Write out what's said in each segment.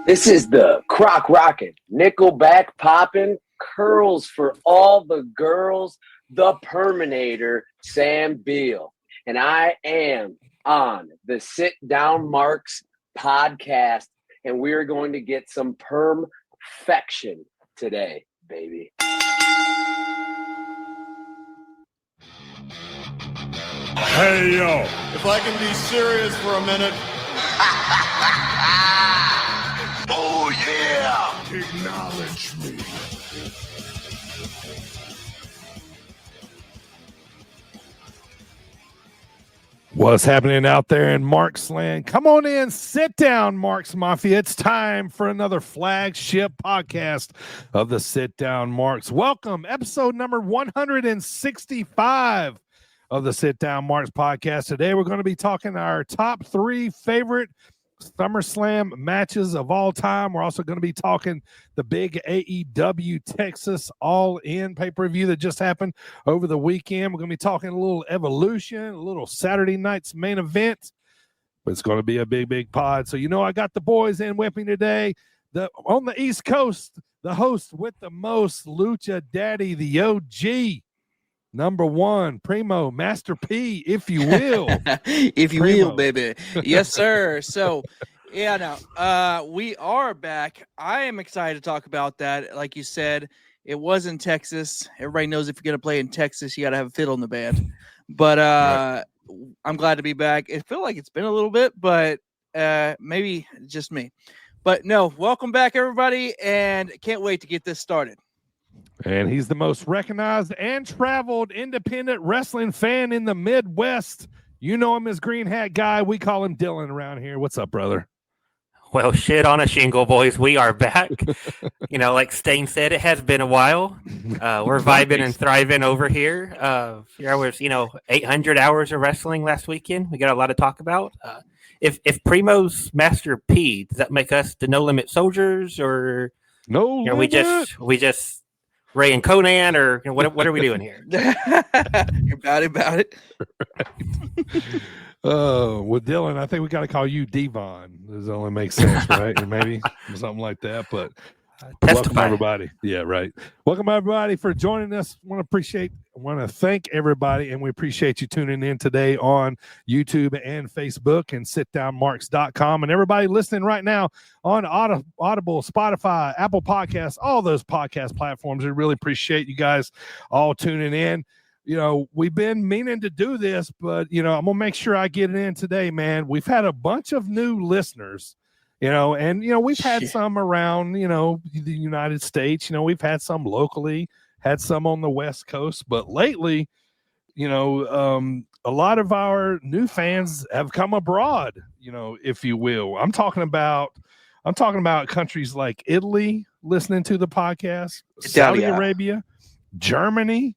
This is the crock rockin', nickelback poppin', curls for all the girls, the Perminator, Sam Beal. And I am on the Sit Down Marks podcast, and we're going to get some perfection today, baby. Hey, yo. If I can be serious for a minute. Oh, yeah. Acknowledge me. What's happening out there in Marks Land? Come on in, sit down, Marks Mafia. It's time for another flagship podcast of the Sit Down Marks. Welcome, episode number 165 of the Sit Down Marks podcast. Today we're going to be talking our top 3 favorite SummerSlam matches of all time. We're also going to be talking the big AEW Texas All-In pay-per-view that just happened over the weekend. We're going to be talking a little Evolution, a little Saturday night's main event. But it's going to be a big pod. So, I got the boys in with me today. On the East Coast, the host with the most, Lucha Daddy, the OG. Number 1, Primo, Master P, if you will. If you Primo. will, baby. Yes, sir. So, we are back. I am excited to talk about that. Like you said, it was in Texas. Everybody knows if you're going to play in Texas, you got to have a fiddle in the band. But right. I'm glad to be back. It feels like it's been a little bit, but maybe just me. But no, welcome back, everybody, and can't wait to get this started. And he's the most recognized and traveled independent wrestling fan in the Midwest. You know him as Green Hat Guy. We call him Dylan around here. What's up, brother? Well, shit on a shingle, boys. We are back. Like Stain said, it has been a while. We're vibing and thriving over here. There was, 800 hours of wrestling last weekend. We got a lot to talk about. If Primo's Master P, does that make us the No Limit Soldiers, or no? We just Ray and Conan, or what are we doing here? You're about it. Right. Well, Dylan, I think we got to call you Devon. This only makes sense, right? Or maybe something like that. But welcome, everybody. Yeah, right. Welcome, everybody, for joining us. Want to thank everybody, and we appreciate you tuning in today on YouTube and Facebook and sitdownmarks.com. And everybody listening right now on Audible, Spotify, Apple Podcasts, all those podcast platforms. We really appreciate you guys all tuning in. We've been meaning to do this, but, I'm going to make sure I get it in today, man. We've had a bunch of new listeners, and, we've had some around, the United States. We've had some locally, had some on the West Coast, but lately, a lot of our new fans have come abroad, if you will. I'm talking about countries like Italy listening to the podcast, Saudi Arabia, Germany,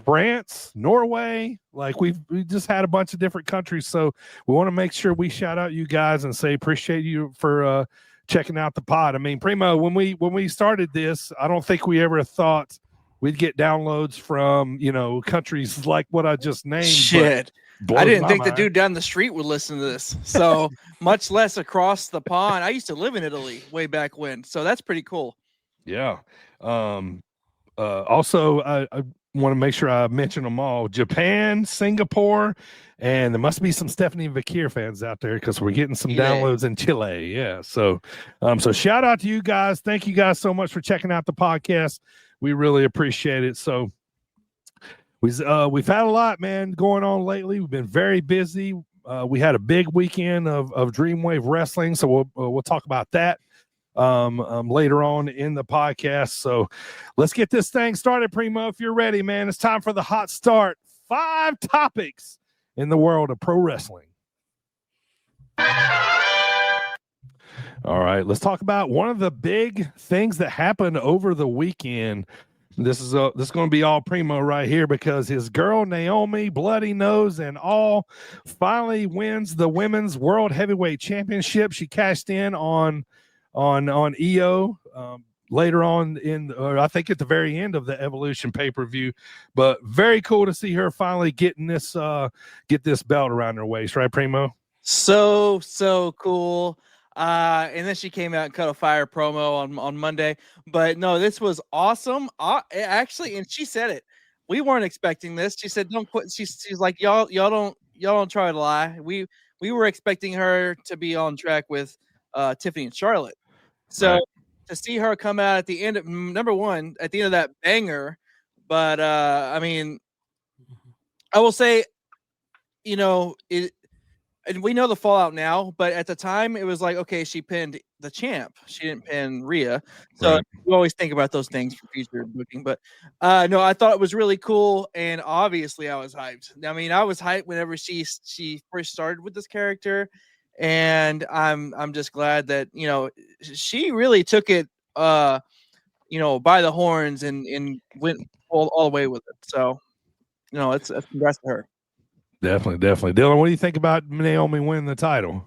France, Norway. Like we just had a bunch of different countries. So we want to make sure we shout out you guys and say appreciate you for checking out the pod. I mean, Primo, when we started this, I don't think we ever thought we'd get downloads from countries like what I just named. Shit. I didn't think the dude down the street would listen to this. So much less across the pond. I used to live in Italy way back when. So that's pretty cool. Yeah. Also, I want to make sure I mention them all. Japan, Singapore, and there must be some Stephanie Vakir fans out there because we're getting some downloads in Chile. Yeah. So shout out to you guys. Thank you guys so much for checking out the podcast. We really appreciate it. So we've had a lot, man, going on lately. We've been very busy. We had a big weekend of Dreamwave wrestling. So we'll talk about that later on in the podcast. So let's get this thing started, Primo. If you're ready, man, it's time for the hot start. 5 topics in the world of pro wrestling. All right, let's talk about one of the big things that happened over the weekend. This is going to be all Primo right here because his girl Naomi, Bloody Nose and all, finally wins the Women's World Heavyweight Championship. She cashed in on EO later on I think at the very end of the Evolution pay-per-view, but very cool to see her finally getting this belt around her waist, right, Primo? So cool. And then she came out and cut a fire promo on Monday. But no, this was awesome. Actually, and she said it. We weren't expecting this. She said, "Don't quit." She's like, y'all don't try to lie. We were expecting her to be on track with Tiffany and Charlotte. So Right. to see her come out at the end of number one, at the end of that banger, but I mean, I will say, it. And we know the fallout now, but at the time it was like, okay, she pinned the champ. She didn't pin Rhea. So Right. you always think about those things for future booking. But no, I thought it was really cool. And obviously I was hyped. I mean, I was hyped whenever she first started with this character. And I'm just glad that, she really took it by the horns and went all the way with it. So, it's congrats to her. Definitely. Dylan, what do you think about Naomi winning the title?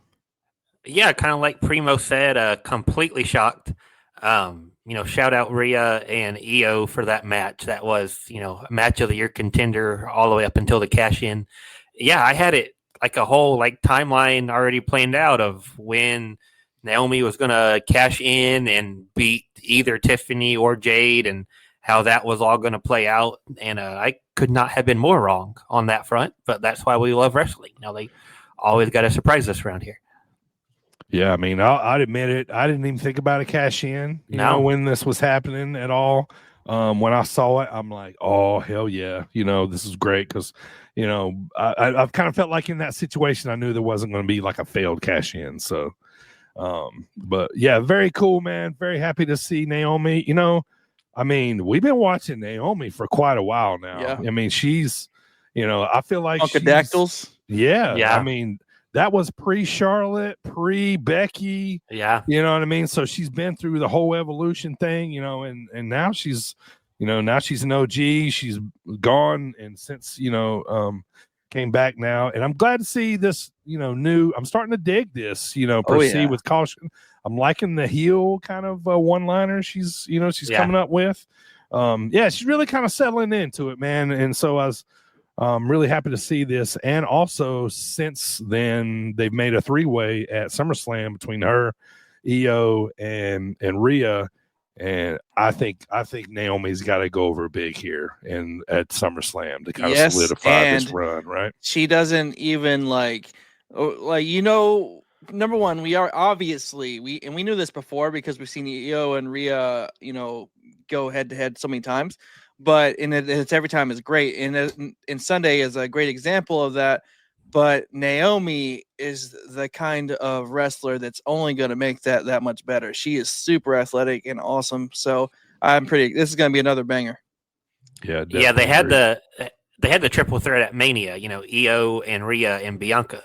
Yeah, kind of like Primo said, completely shocked. Shout out Rhea and EO for that match. That was, a match of the year contender all the way up until the cash in. Yeah, I had it like a whole timeline already planned out of when Naomi was going to cash in and beat either Tiffany or Jade and how that was all going to play out. And I could not have been more wrong on that front, but that's why we love wrestling. They always got to surprise us around here. Yeah, I mean, I'd admit it. I didn't even think about a cash in, when this was happening at all. When I saw it, I'm like, oh, hell yeah. This is great because, I've kind of felt like in that situation, I knew there wasn't going to be like a failed cash in. So, but yeah, very cool, man. Very happy to see Naomi. I mean, we've been watching Naomi for quite a while now. Yeah. I mean, she's, I feel like Funkadactyls. Yeah. I mean, that was pre-Charlotte, pre-Becky. Yeah. You know what I mean? So she's been through the whole evolution thing, and now she's, now she's an OG. She's gone and since, came back now. And I'm glad to see this, new. I'm starting to dig this, proceed with caution. I'm liking the heel kind of one-liner she's coming up with. She's really kind of settling into it, man. And so I was really happy to see this. And also, since then, they've made a three-way at SummerSlam between her, EO, and Rhea. And I think Naomi's got to go over big here and at SummerSlam to kind of solidify this run, right? She doesn't even number one, we are obviously we knew this before because we've seen EO and Rhea, go head to head so many times. But it's every time is great, and Sunday is a great example of that. But Naomi is the kind of wrestler that's only going to make that much better. She is super athletic and awesome. So this is going to be another banger. Yeah, yeah. They had the triple threat at Mania. EO and Rhea and Bianca,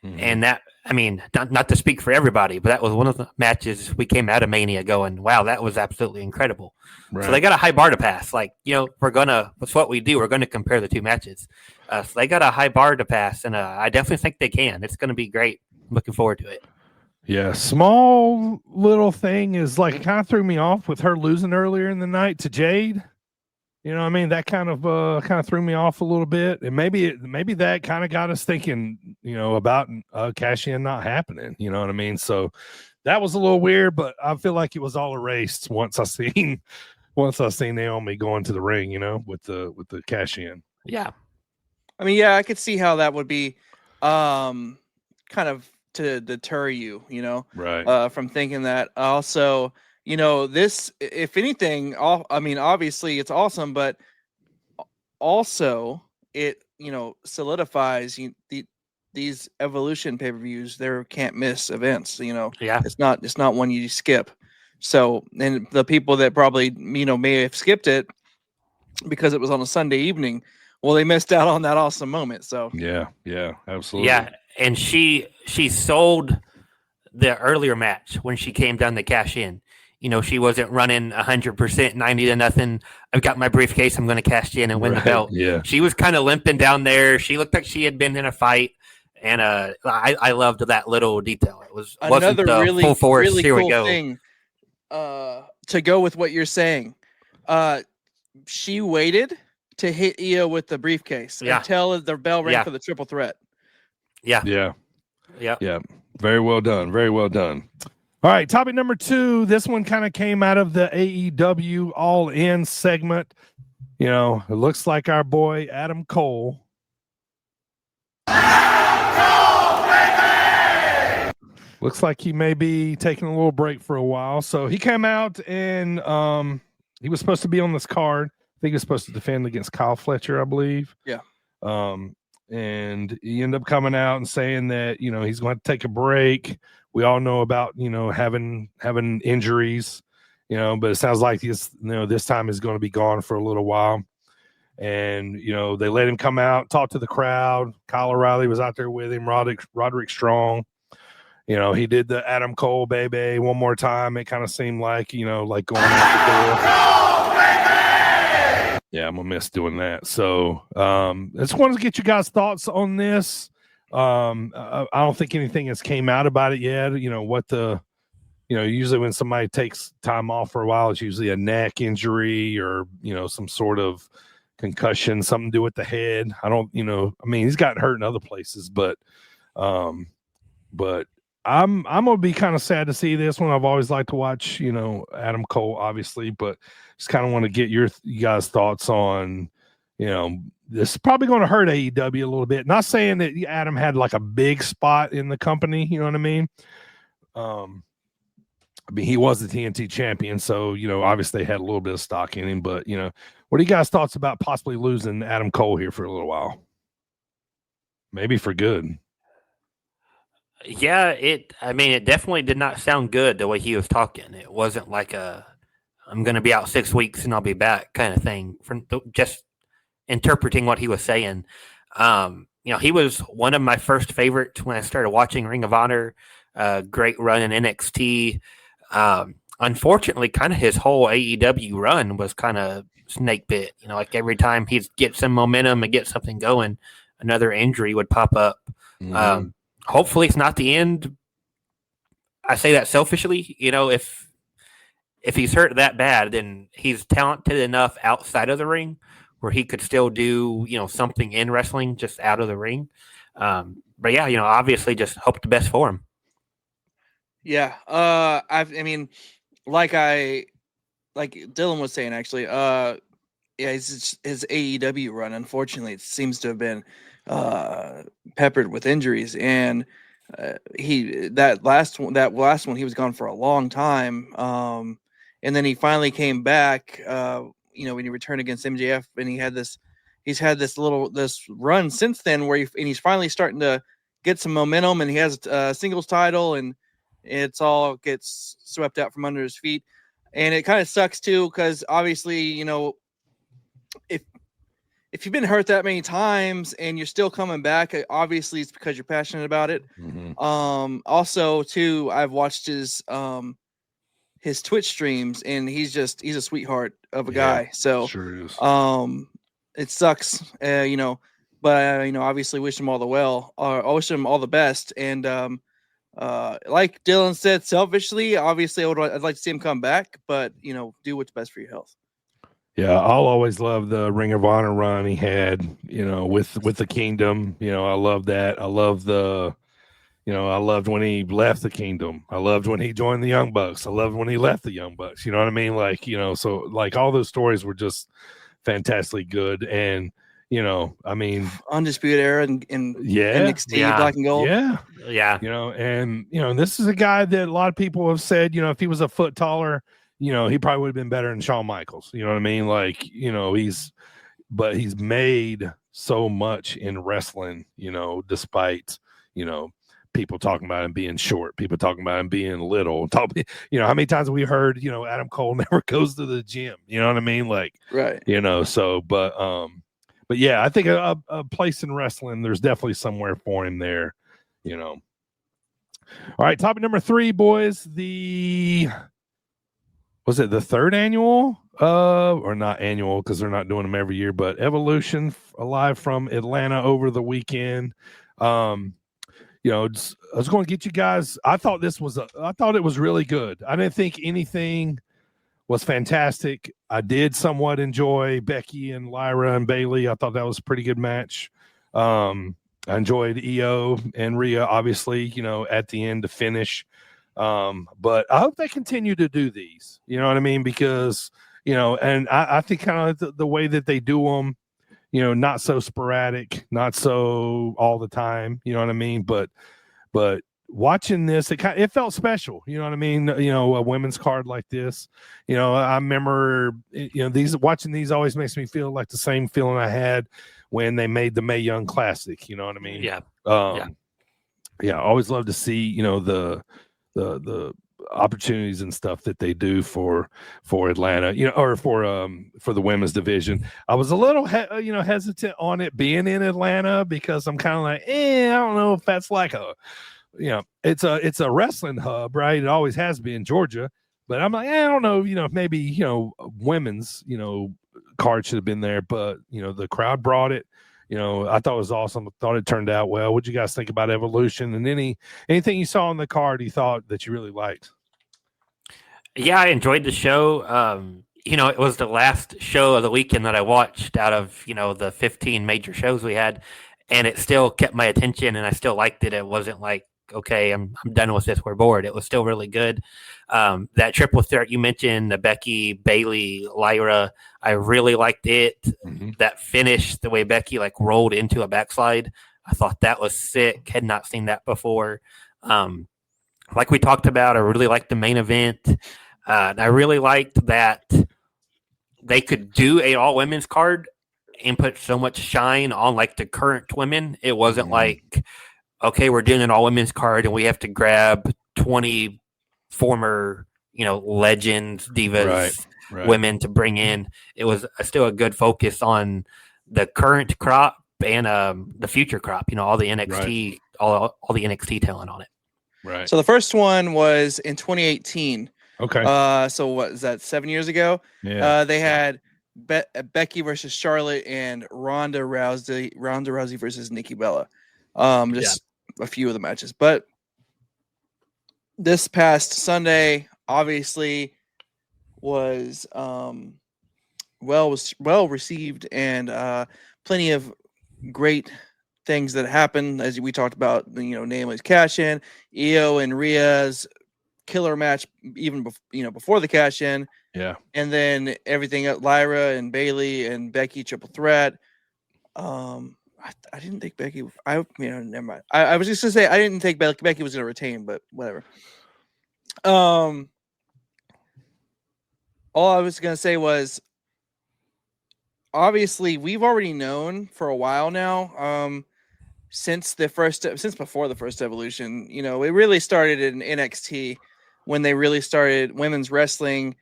and that. I mean, not to speak for everybody, but that was one of the matches we came out of Mania going, wow, that was absolutely incredible. Right. So they got a that's what we do. We're going to compare the two matches. So they got a high bar to pass, and I definitely think they can. It's going to be great. I'm looking forward to it. Yeah, small little thing is it kind of threw me off with her losing earlier in the night to Jade. You know what I mean? That kind of threw me off a little bit. And maybe that kind of got us thinking, about cash in not happening. You know what I mean? So that was a little weird, but I feel like it was all erased once I seen Naomi going to the ring, with the cash in. Yeah. I mean, yeah, I could see how that would be kind of to deter you, right. From thinking that. Also, this, if anything, obviously it's awesome, but also it, solidifies these evolution pay-per-views. They're can't miss events, Yeah. It's not one you skip. So, and the people that probably, may have skipped it because it was on a Sunday evening, well, they missed out on that awesome moment. So yeah, absolutely. Yeah. And she sold the earlier match when she came down to cash in. She wasn't running 100%, 90-0. I've got my briefcase. I'm going to cash in and win the belt. Yeah. She was kind of limping down there. She looked like she had been in a fight. And I loved that little detail. It was another really, full force. really Here cool we go. thing to go with what you're saying. She waited to hit Io with the briefcase until the bell rang for the triple threat. Yeah. Very well done. Very well done. All right, topic number 2. This one kind of came out of the AEW All In segment. You know, it looks like our boy Adam Cole. Looks like he may be taking a little break for a while. So he came out and he was supposed to be on this card. I think he was supposed to defend against Kyle Fletcher, I believe. Yeah. And he ended up coming out and saying that, you know, he's going to take a break. We all know about, you know, having injuries, you know, but it sounds like he's, you know, this time is going to be gone for a little while. And, you know, they let him come out, talk to the crowd. Kyle O'Reilly was out there with him, Roderick Strong. You know, he did the Adam Cole baby one more time. It kind of seemed like, you know, like going out the door. Yeah, I'm going to miss doing that. So I just wanted to get you guys' thoughts on this. I don't think anything has came out about it yet. You know, usually when somebody takes time off for a while, it's usually a neck injury or, you know, some sort of concussion, something to do with the head. He's gotten hurt in other places, but I'm gonna be kind of sad to see this one. I've always liked to watch, you know, Adam Cole, obviously, but just kind of want to get you guys' thoughts on, you know, this is probably going to hurt AEW a little bit. Not saying that Adam had like a big spot in the company, you know what I mean? He was the TNT champion, so, you know, obviously they had a little bit of stock in him, but, you know, what are you guys' thoughts about possibly losing Adam Cole here for a little while? Maybe for good. Yeah, it definitely did not sound good the way he was talking. It wasn't like I'm going to be out 6 weeks and I'll be back kind of thing. From just interpreting what he was saying. You know, he was one of my first favorites when I started watching Ring of Honor. Great run in NXT. Unfortunately, kind of his whole AEW run was kind of snake bit. You know, like every time he'd get some momentum and get something going, another injury would pop up. Mm-hmm. Hopefully it's not the end. I say that selfishly. You know, if he's hurt that bad, then he's talented enough outside of the ring where he could still do, you know, something in wrestling just out of the ring. But yeah, you know, obviously just hope the best for him. Yeah. Like Dylan was saying, actually, his AEW run, unfortunately, it seems to have been peppered with injuries, and that last one he was gone for a long time, and then he finally came back, you know, when he returned against MJF, and he's had this run since then where he's finally starting to get some momentum, and he has a singles title, and it's all gets swept out from under his feet, and it kind of sucks too, because obviously, you know, if you've been hurt that many times and you're still coming back, obviously it's because you're passionate about it. Mm-hmm. Also, too, I've watched his Twitch streams, and he's a sweetheart of a guy. So sure is. It sucks, you know, but you know, obviously wish him all I wish him all the best. And like Dylan said, selfishly, obviously I'd like to see him come back, but you know, do what's best for your health. Yeah, I'll always love the Ring of Honor run he had, you know, with the Kingdom. You know, I love that. I loved when he left the Kingdom. I loved when he joined the Young Bucks. I loved when he left the Young Bucks. You know what I mean? Like, you know, so like all those stories were just fantastically good. And, you know, I mean, Undisputed Era in NXT, Black and Gold. Yeah. Yeah. You know, and, you know, this is a guy that a lot of people have said, you know, if he was a foot taller, you know, he probably would have been better than Shawn Michaels. You know what I mean? Like, you know, he's made so much in wrestling, you know, despite, you know, people talking about him being short, people talking about him being little. You know, how many times have we heard, you know, Adam Cole never goes to the gym? You know what I mean? Like, right. You know, so, but yeah, I think a place in wrestling, there's definitely somewhere for him there, you know. All right, topic number 3, boys. Was it the 3rd annual? Or not annual, because they're not doing them every year, but Evolution live from Atlanta over the weekend. You know, I was going to get you guys. I thought it was really good. I didn't think anything was fantastic. I did somewhat enjoy Becky and Lyra and Bayley. I thought that was a pretty good match. I enjoyed EO and Rhea, obviously, at the end to finish. But I hope they continue to do these, you know what I mean? Because, and I think kind of the way that they do them, not so sporadic, not so all the time, you know what I mean? But watching this, it felt special, you know what I mean? A women's card like this, I remember, watching these always makes me feel like the same feeling I had when they made the Mae Young Classic, you know what I mean? Yeah. I always love to see, the opportunities and stuff that they do for Atlanta, or for the women's division. I was a little hesitant on it being in Atlanta because I'm kind of like, I don't know if that's like it's a wrestling hub, right? It always has been, Georgia, but I'm like, I don't know, maybe women's card should have been there, but the crowd brought it. I thought it was awesome. I thought it turned out well. What'd you guys think about Evolution, and anything you saw on the card you thought that you really liked? Yeah, I enjoyed the show. It was the last show of the weekend that I watched out of, the 15 major shows we had, and it still kept my attention, and I still liked it. It wasn't like, okay, I'm done with this, we're bored. It was still really good. That triple threat you mentioned, the Becky, Bayley, Lyra, I really liked it. Mm-hmm. That finish, the way Becky rolled into a backslide, I thought that was sick. Had not seen that before. Like we talked about, I really liked the main event. And I really liked that they could do a all women's card and put so much shine on the current women. It wasn't like, okay, we're doing an all women's card and we have to grab 20 former, legends, divas, right. women to bring in. It was still a good focus on the current crop and the future crop, all the NXT, all the NXT talent on it. Right. So the first one was in 2018. Okay. So what is that, 7 years ago? Yeah. They had Becky versus Charlotte and Ronda Rousey versus Nikki Bella. Just a few of the matches. But this past Sunday obviously was well received, and plenty of great things that happened, as we talked about, namely cash in, Io and Rhea's killer match even before the cash in. Yeah. And then everything at Lyra and Bayley and Becky triple threat. I didn't think Becky. Never mind. I was just gonna say I didn't think Becky was gonna retain, but whatever. All I was gonna say was, obviously we've already known for a while now. Since before the first Evolution, it really started in NXT when they really started women's wrestling,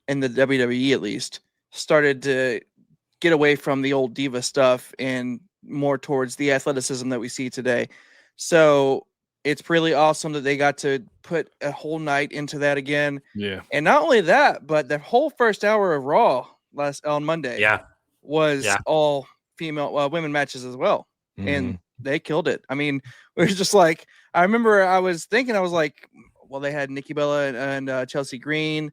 in the WWE at least, started to get away from the old diva stuff and more towards the athleticism that we see today. So it's really awesome that they got to put a whole night into that again. Yeah. And not only that, but the whole first hour of Raw on Monday was all female women matches as well. Mm-hmm. And they killed it. I mean, it was just like, I remember I was like, well, they had Nikki Bella and Chelsea Green.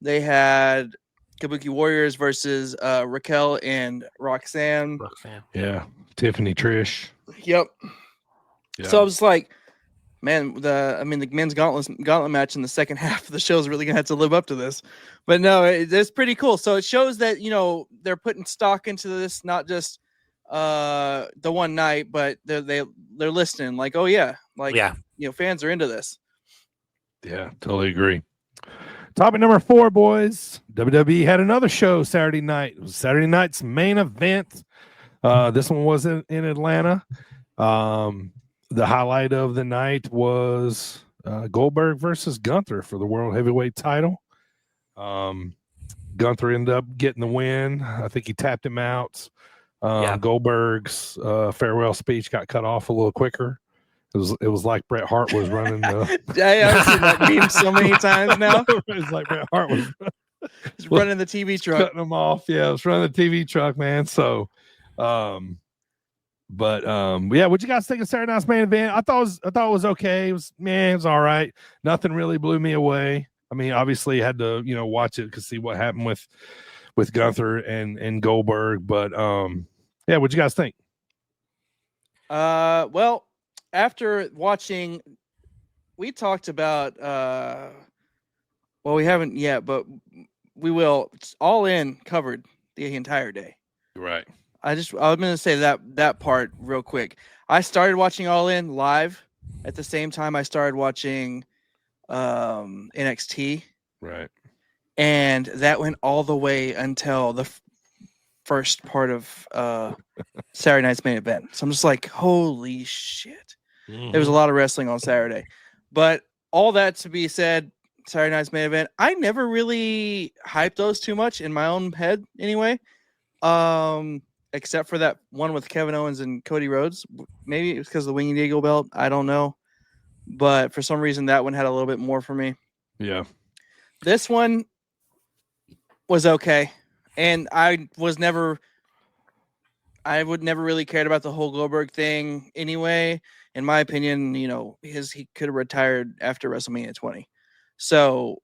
They had Kabuki Warriors versus Raquel and Roxanne. Yeah. Tiffany Trish. Yep. Yeah. So I was like, man, the men's gauntlet match in the second half of the show is really gonna have to live up to this. But no, it's pretty cool. So it shows that they're putting stock into this, not just the one night, but they're listening. Like, oh yeah, fans are into this. Yeah, totally agree. Topic number 4, boys. WWE had another show Saturday night. It was Saturday night's main event. This one was in Atlanta. The highlight of the night was Goldberg versus Gunther for the World Heavyweight title. Gunther ended up getting the win. I think he tapped him out. Goldberg's farewell speech got cut off a little quicker. It was like Bret Hart was running. I've seen that meme so many times now. It's like Bret Hart was running the TV truck, cutting them off. Yeah, it was running the TV truck, man. So, yeah. What you guys think of Saturday night's main event? I thought it was okay. It was all right. Nothing really blew me away. I mean, obviously, you had to watch it to see what happened with Gunther and Goldberg. But what'd you guys think? Well, after watching, we talked about. Well, we haven't yet, but we will. It's All In covered the entire day. Right. I was going to say that part real quick. I started watching All In live at the same time I started watching NXT. Right. And that went all the way until the first part of Saturday night's main event. So I'm just like, holy shit. Mm-hmm. There was a lot of wrestling on Saturday. But all that to be said, Saturday night's main event, I never really hyped those too much in my own head anyway. Except for that one with Kevin Owens and Cody Rhodes. Maybe it was because of the Winged Eagle belt. I don't know. But for some reason, that one had a little bit more for me. Yeah. This one was okay. And I would never really cared about the whole Goldberg thing anyway. In my opinion, he could have retired after WrestleMania 20. So,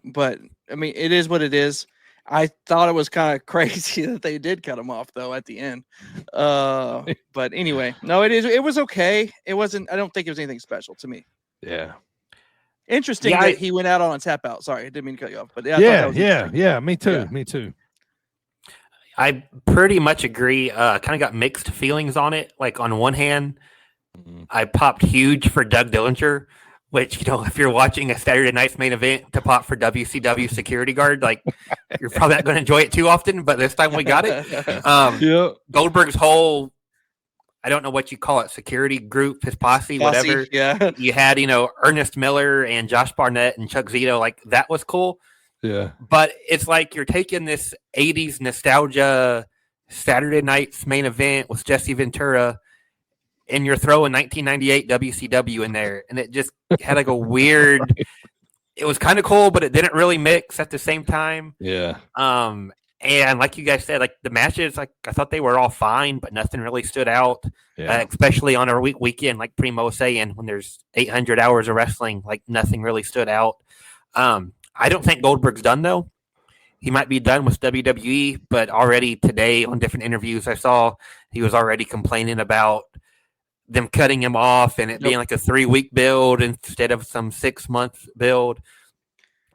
but I mean, it is what it is. I thought it was kind of crazy that they did cut him off though at the end. But anyway, no, it was okay. It wasn't, I don't think it was anything special to me. Yeah. Interesting that he went out on a tap out. Sorry, I didn't mean to cut you off, but yeah. Me too. Yeah. Me too. I pretty much agree. Kind of got mixed feelings on it. Like on one hand, I popped huge for Doug Dillinger, which, if you're watching a Saturday night's main event to pop for WCW security guard, like you're probably not going to enjoy it too often, but this time we got it. Goldberg's whole, I don't know what you call it, security group, his posse, whatever. Yeah. You had, Ernest Miller and Josh Barnett and Chuck Zito. Like that was cool. Yeah. But it's like you're taking this 80s nostalgia Saturday night's main event with Jesse Ventura, and you're throwing 1998 WCW in there, and it just had like a weird. Right. It was kind of cool, but it didn't really mix at the same time. Yeah. And like you guys said, like the matches, like I thought they were all fine, but nothing really stood out. Yeah. Especially on a weekend, like Primo was saying, when there's 800 hours of wrestling, like nothing really stood out. I don't think Goldberg's done though. He might be done with WWE, but already today on different interviews I saw, he was already complaining about them cutting him off and it being like a 3-week build instead of some 6-month build.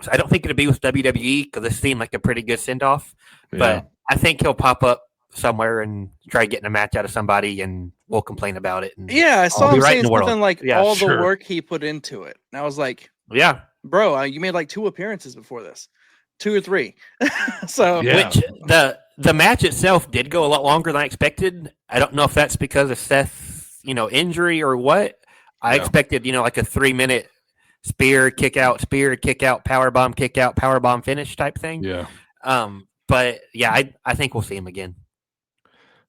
So I don't think it'll be with WWE because this seemed like a pretty good send-off. Yeah. But I think he'll pop up somewhere and try getting a match out of somebody and we'll complain about it. And I saw him saying something like all the work he put into it. And I was like, yeah, bro, you made like 2 appearances before this. 2 or 3. So which the match itself did go a lot longer than I expected. I don't know if that's because of Seth's injury or what. I expected like a 3-minute spear kick out, powerbomb kick out, powerbomb finish type thing. But I think we'll see him again.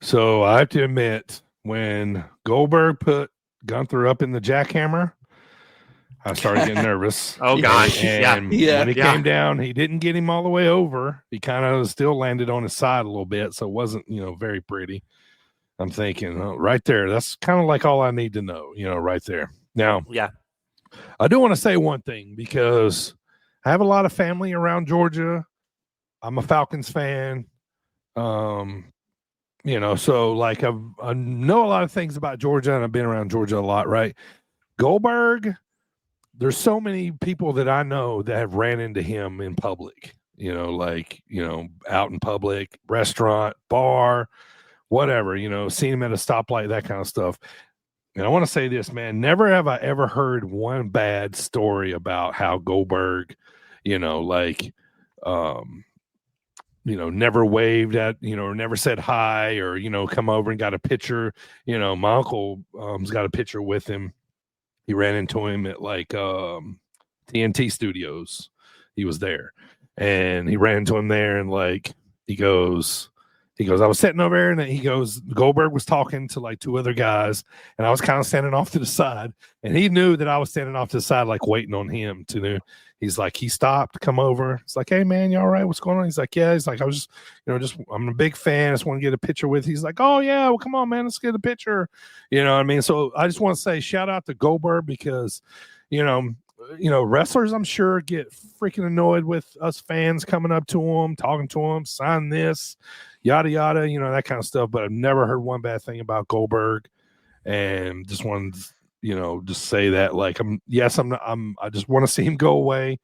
So I have to admit, when Goldberg put Gunther up in the jackhammer, I started getting nervous. Oh gosh. And when he came down, he didn't get him all the way over. He kind of still landed on his side a little bit, so it wasn't, very pretty. I'm thinking, right there, that's kind of like all I need to know, right there. Now, I do want to say one thing because I have a lot of family around Georgia. I'm a Falcons fan. So like I know a lot of things about Georgia and I've been around Georgia a lot, right? Goldberg, there's so many people that I know that have ran into him in public, out in public, restaurant, bar, whatever, seen him at a stoplight, that kind of stuff. And I want to say this, man, never have I ever heard one bad story about how Goldberg, never waved at, or never said hi or, come over and got a picture. My uncle has got a picture with him. He ran into him at like TNT Studios. He was there and he ran into him there and like, he goes, I was sitting over there and he goes, Goldberg was talking to like 2 other guys and I was kind of standing off to the side and he knew that I was standing off to the side, like waiting on him to do. He's like, he stopped, come over. It's like, hey man, you all right? What's going on? He's like, yeah. He's like, I was just, I'm a big fan. I just want to get a picture with. He's like, oh yeah, well, come on, man, let's get a picture. You know what I mean? So I just want to say shout out to Goldberg because, wrestlers, I'm sure, get freaking annoyed with us fans coming up to them, talking to them, sign this, yada, yada, that kind of stuff. But I've never heard one bad thing about Goldberg. and just wanted to, just say that, like, I just want to see him go away.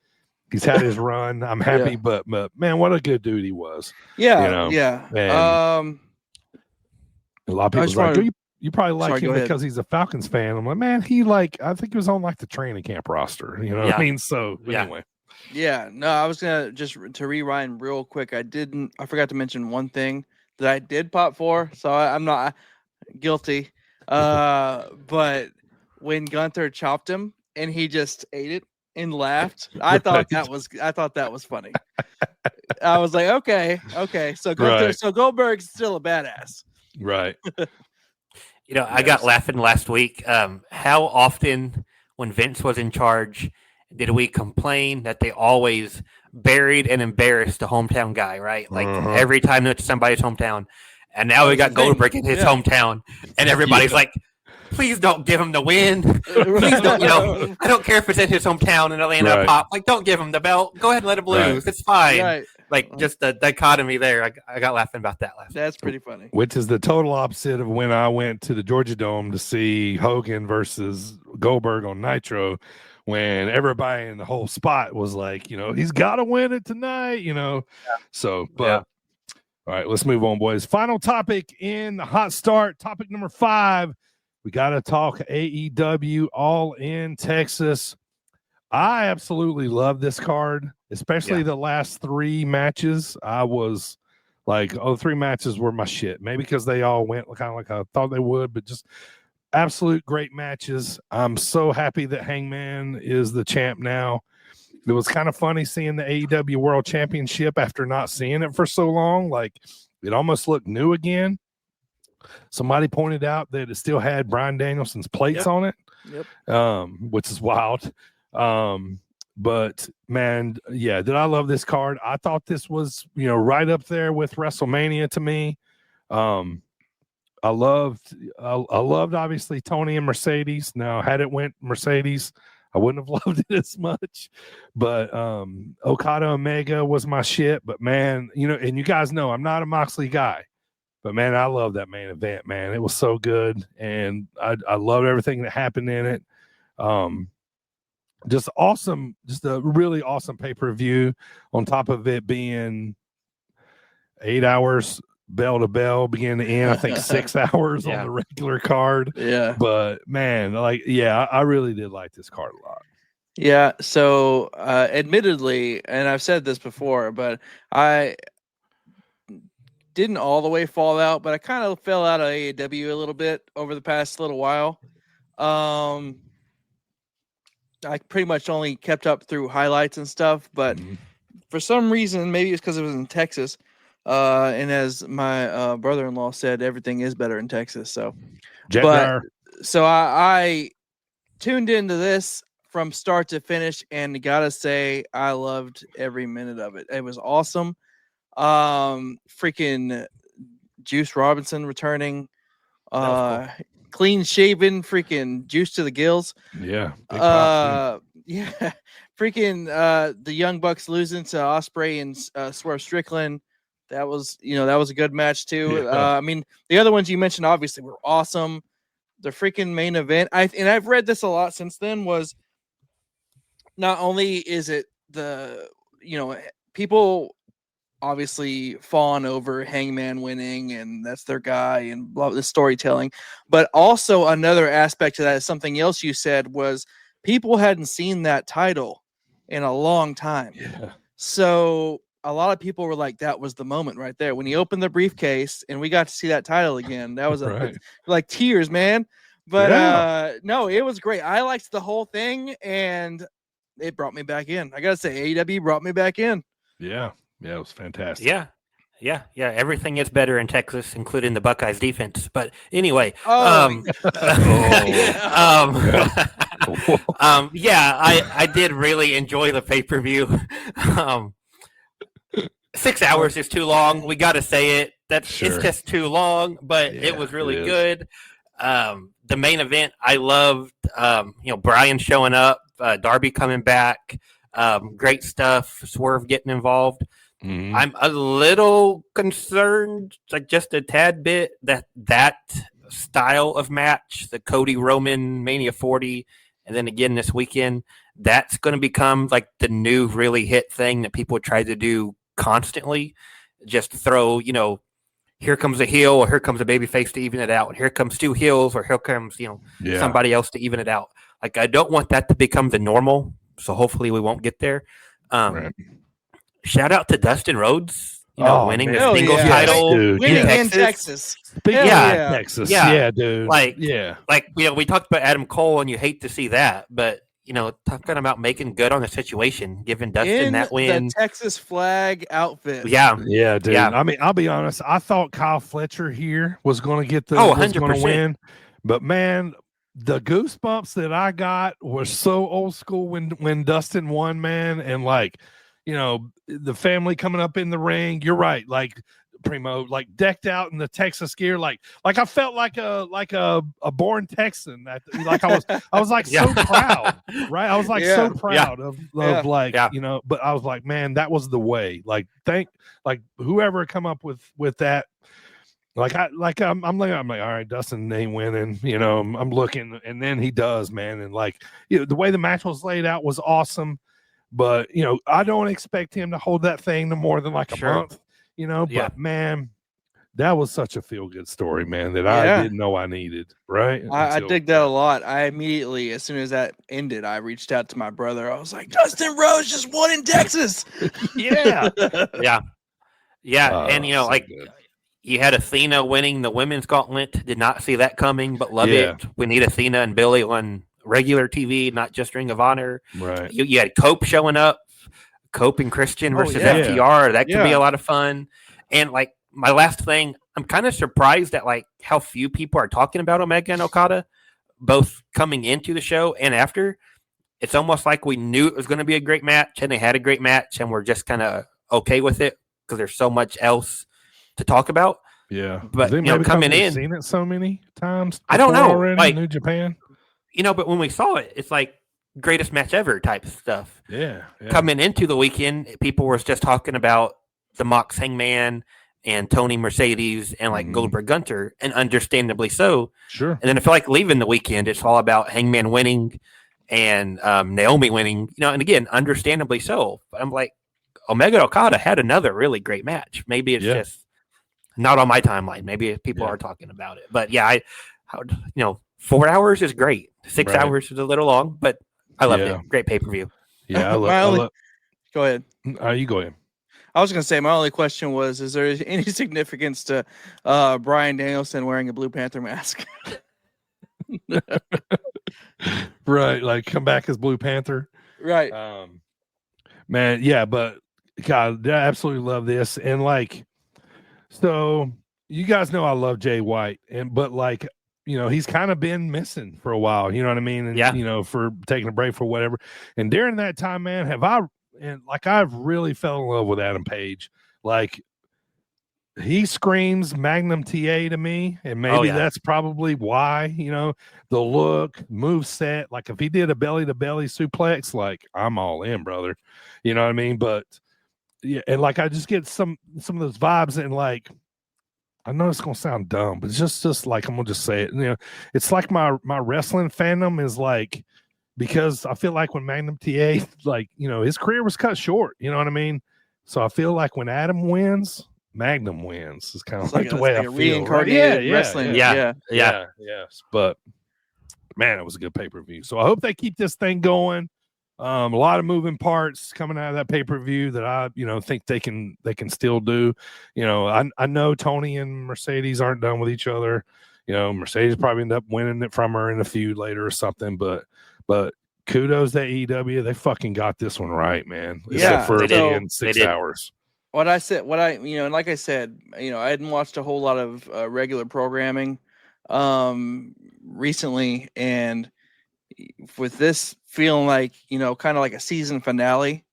He's had his run. I'm happy, but man, what a good dude he was. Yeah, And a lot of people's like, you probably like him because he's a Falcons fan. I'm like, man, I think he was on like the training camp roster. You know what I mean? So anyway. Yeah, no, I was gonna just to rewind real quick. I forgot to mention one thing that I did pop for, so I'm not guilty. But when Gunther chopped him and he just ate it and laughed, I thought that was funny. I was like, okay, so Gunther, so Goldberg's still a badass, right? I got laughing last week. How often when Vince was in charge did we complain that they always buried and embarrassed the hometown guy, right? Like every time it's somebody's hometown. And now we got Goldberg in his hometown, and everybody's like, please don't give him the win. Please don't, I don't care if it's in his hometown in Atlanta, Pop. Like, don't give him the belt. Go ahead and let him lose. It's fine. Right. Like, just the dichotomy there. I got laughing about that last That's pretty funny. Which is the total opposite of when I went to the Georgia Dome to see Hogan versus Goldberg on Nitro, when everybody in the whole spot was like, he's got to win it tonight, So, but all right, let's move on, boys. Final topic in the hot start. Topic number 5. We got to talk AEW All in Texas. I absolutely love this card, especially the last 3 matches. I was like, 3 matches were my shit. Maybe because they all went kind of like I thought they would, but just absolute great matches. I'm so happy that Hangman is the champ now. It was kind of funny seeing the AEW World Championship after not seeing it for so long. Like, it almost looked new again. Somebody pointed out that it still had Bryan Danielson's plates on it, which is wild. But man, did I love this card? I thought this was, right up there with WrestleMania to me. I loved obviously Tony and Mercedes. Now, had it went Mercedes, I wouldn't have loved it as much. But Okada Omega was my shit. But man, and you guys know I'm not a Moxley guy. But man, I love that main event, man. It was so good. And I loved everything that happened in it. Just awesome, just a really awesome pay-per-view, on top of it being 8 hours bell to bell, beginning to end. I think 6 hours on the regular card. Yeah. But man, I really did like this card a lot. Yeah. So admittedly, and I've said this before, but I didn't all the way fall out, but I kind of fell out of AEW a little bit over the past little while. I pretty much only kept up through highlights and stuff, but for some reason, maybe it's because it was in Texas. And as my brother-in-law said, everything is better in Texas. So, I tuned into this from start to finish, and gotta say, I loved every minute of it. It was awesome. Freaking Juice Robinson returning, clean shaven, freaking juice to the gills. Yeah. Freaking the Young Bucks losing to Ospreay and Swerve Strickland. That was a good match too. I mean, the other ones you mentioned obviously were awesome. The freaking main event, I've read this a lot since then, was not only is it people obviously fawn over Hangman winning and that's their guy and blah, the storytelling, but also another aspect to that is something else you said was people hadn't seen that title in a long time. Yeah. So a lot of people were like, that was the moment right there when he opened the briefcase and we got to see that title again. That was like tears, man. But no, it was great. I liked the whole thing and it brought me back in. I gotta say, AEW brought me back in. Yeah, it was fantastic. Yeah. Everything is better in Texas, including the Buckeyes defense. But anyway, I did really enjoy the pay-per-view. 6 hours is too long. We got to say it. It's just too long, but it was really good. The main event, I loved, Brian showing up, Darby coming back, great stuff, Swerve getting involved. I'm a little concerned, like just a tad bit, that style of match, the Cody Roman Mania 40, and then again this weekend, that's going to become like the new really hit thing that people try to do constantly. Just throw, here comes a heel or here comes a babyface to even it out. Here comes two heels or here comes, somebody else to even it out. Like, I don't want that to become the normal. So hopefully we won't get there. Right. Shout out to Dustin Rhodes, winning the hell singles yeah. title. Dude, Winning yeah. in Texas. Speaking Hell of yeah. Texas, Yeah. yeah, dude. Like, yeah. We talked about Adam Cole and you hate to see that, but talking about making good on the situation, giving Dustin In that win. the Texas flag outfit. Yeah. Yeah, dude. Yeah. I mean, I'll be honest. I thought Kyle Fletcher here was going to get the 100%. win, but man, the goosebumps that I got were so old school when Dustin won, man, and the family coming up in the ring. You're right, like Primo, like decked out in the Texas gear, like I felt like a born Texan. Like I was like so proud, right? I was like so proud of but I was like, man, that was the way. Like whoever come up with that. I'm looking, I'm like, all right, Dustin ain't winning, I'm looking, and then he does, man. And the way the match was laid out was awesome, but I don't expect him to hold that thing no more than a month, but man, that was such a feel good story, man, that I didn't know I needed. Right. I dig that a lot. I immediately, as soon as that ended, I reached out to my brother. I was like, Dustin Rhodes just won in Texas. Yeah. And so good. You had Athena winning the women's gauntlet. Did not see that coming, but love it. We need Athena and Billy on regular TV, not just Ring of Honor. Right. You had Cope showing up, Cope and Christian versus FTR. That could be a lot of fun. And my last thing, I'm kind of surprised at how few people are talking about Omega and Okada, both coming into the show and after. It's almost like we knew it was going to be a great match, and they had a great match, and we're just kind of okay with it because there's so much else to talk about. Yeah, but coming in, seen it so many times. I don't know, already in New Japan. But when we saw it, it's like greatest match ever type stuff. Yeah. Coming into the weekend, people were just talking about the Mox Hangman and Tony Mercedes and Goldberg Gunter, and understandably so. Sure. And then I feel like leaving the weekend, it's all about Hangman winning and Naomi winning. And again, understandably so. But I'm like, Omega Okada had another really great match. Maybe it's just not on my timeline. Maybe people are talking about it. But 4 hours is great. 6 hours is a little long, but I loved it. Great pay-per-view. Yeah, Go ahead. You go ahead. I was going to say, my only question was, is there any significance to Bryan Danielson wearing a Blue Panther mask? Right, come back as Blue Panther. Right. Man, yeah, but God, I absolutely love this. And so you guys know I love Jay White, but he's kind of been missing for a while, you know what I mean? And for taking a break for whatever. And during that time, man, I've really fell in love with Adam Page. He screams Magnum TA to me, and maybe that's probably why, the look, move set. If he did a belly to belly suplex, I'm all in, brother. You know what I mean? But yeah, and I just get some of those vibes, and I know it's gonna sound dumb, but it's just I'm gonna just say it. It's like my wrestling fandom is because I feel like when Magnum TA, his career was cut short. You know what I mean? So I feel like when Adam wins, Magnum wins. It's kind of the way I feel. Reincarnated wrestling. Yeah. Yes. But man, it was a good pay-per-view. So I hope they keep this thing going. A lot of moving parts coming out of that pay-per-view that I, think they can still do. I know Tony and Mercedes aren't done with each other. Mercedes probably end up winning it from her in a feud later or something. But kudos to AEW. They fucking got this one right, man. Except for in 6 hours. And like I said, I hadn't watched a whole lot of regular programming recently, and with this feeling kind of like a season finale,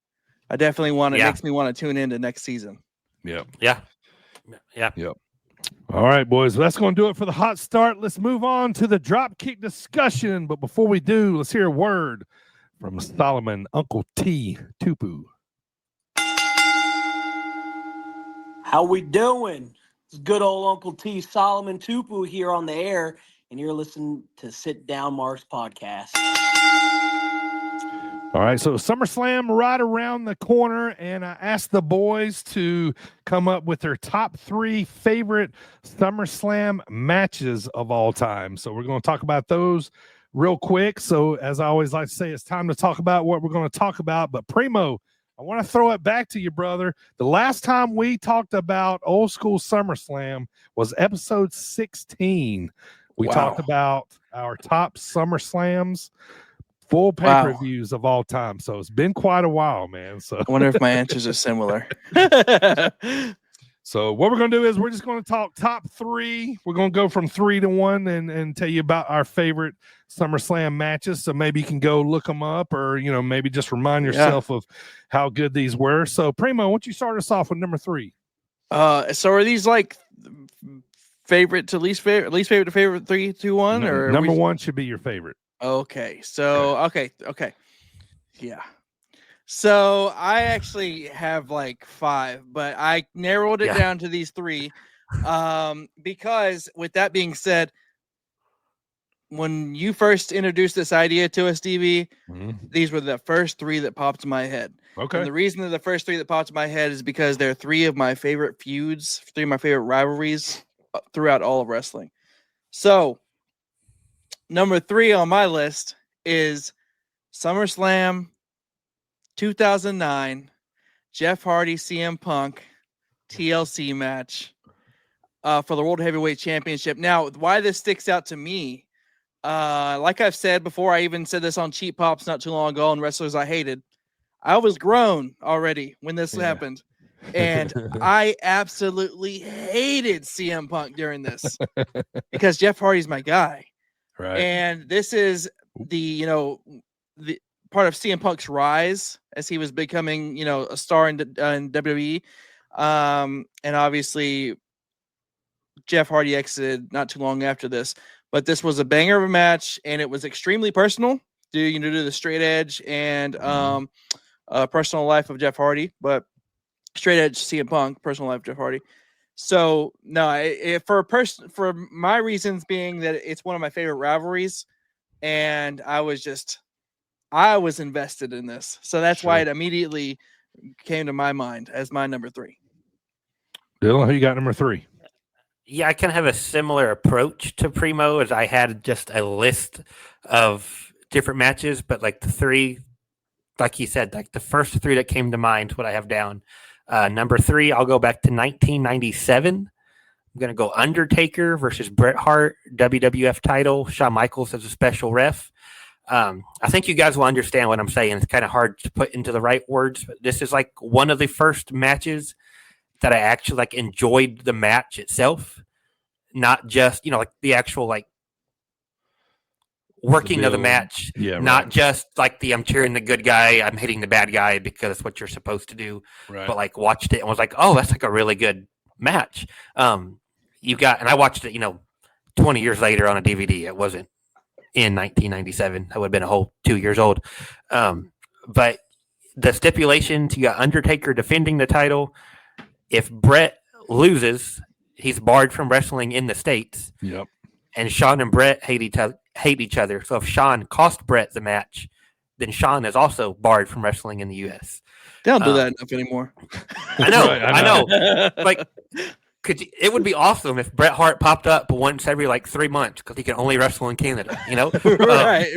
I definitely makes me want to tune into next season. Yep. Yeah. All right, boys. Well, that's going to do it for the hot start. Let's move on to the drop kick discussion. But before we do, let's hear a word from Solomon Uncle T Tupu. How we doing? It's good old Uncle T, Solomon Tupu here on the air, and you're listening to Sit Down Marks podcast. All right, so SummerSlam right around the corner, and I asked the boys to come up with their top 3 favorite SummerSlam matches of all time. So we're going to talk about those real quick. So as I always like to say, it's time to talk about what we're going to talk about. But Primo, I want to throw it back to you, brother. The last time we talked about old school SummerSlam was episode 16. We talked about our top SummerSlams, full pay-per-views of all time. So it's been quite a while, man. So I wonder if my answers are similar. So what we're going to do is we're just going to talk top 3. We're going to go from 3 to 1 and tell you about our favorite SummerSlam matches. So maybe you can go look them up, or, you know, maybe just remind yourself of how good these were. So Primo, why don't you start us off with number 3? So are these like favorite to least favorite to favorite, 3, 2, 1, or number 1 should be your favorite. Okay. So okay. Yeah. So I actually have like 5, but I narrowed it down to these 3. Because with that being said, when you first introduced this idea to us, DB, these were the first 3 that popped in my head. Okay. And the reason that the first 3 that popped in my head is because they're 3 of my favorite feuds, 3 of my favorite rivalries throughout all of wrestling. So number 3 on my list is SummerSlam 2009, Jeff Hardy, CM Punk, TLC match for the World Heavyweight Championship. Now, why this sticks out to me, like I've said before, I even said this on Cheap Pops not too long ago on Wrestlers I Hated. I was grown already when this happened, and I absolutely hated CM Punk during this because Jeff Hardy's my guy. Right. And this is the part of CM Punk's rise as he was becoming, a star in WWE. And obviously Jeff Hardy exited not too long after this, but this was a banger of a match, and it was extremely personal due to the straight edge and personal life of Jeff Hardy, but straight edge CM Punk, personal life of Jeff Hardy. So no, for my reasons being that it's one of my favorite rivalries, and I was invested in this. So that's why it immediately came to my mind as my number 3. Dylan, who you got number 3? Yeah, I kind of have a similar approach to Primo, as I had just a list of different matches, but like the 3, like he said, like the first 3 that came to mind, what I have down. Number 3, I'll go back to 1997. I'm going to go Undertaker versus Bret Hart, WWF title, Shawn Michaels as a special ref. I think you guys will understand what I'm saying. It's kind of hard to put into the right words, but this is like one of the first matches that I actually like enjoyed the match itself, not just, like the actual like working of the match, not just like the I'm cheering the good guy, I'm hitting the bad guy because that's what you're supposed to do, but like watched it and was like, oh, that's like a really good match. And I watched it, 20 years later on a DVD. It wasn't in 1997. I would have been a whole 2 years old. But the stipulations, you got Undertaker defending the title. If Bret loses, he's barred from wrestling in the States. Yep. And Shawn and Bret hate each other. So if Shawn cost Bret the match, then Shawn is also barred from wrestling in the U.S. They don't do that enough anymore. I know. I know. Like, it would be awesome if Bret Hart popped up once every like 3 months because he can only wrestle in Canada,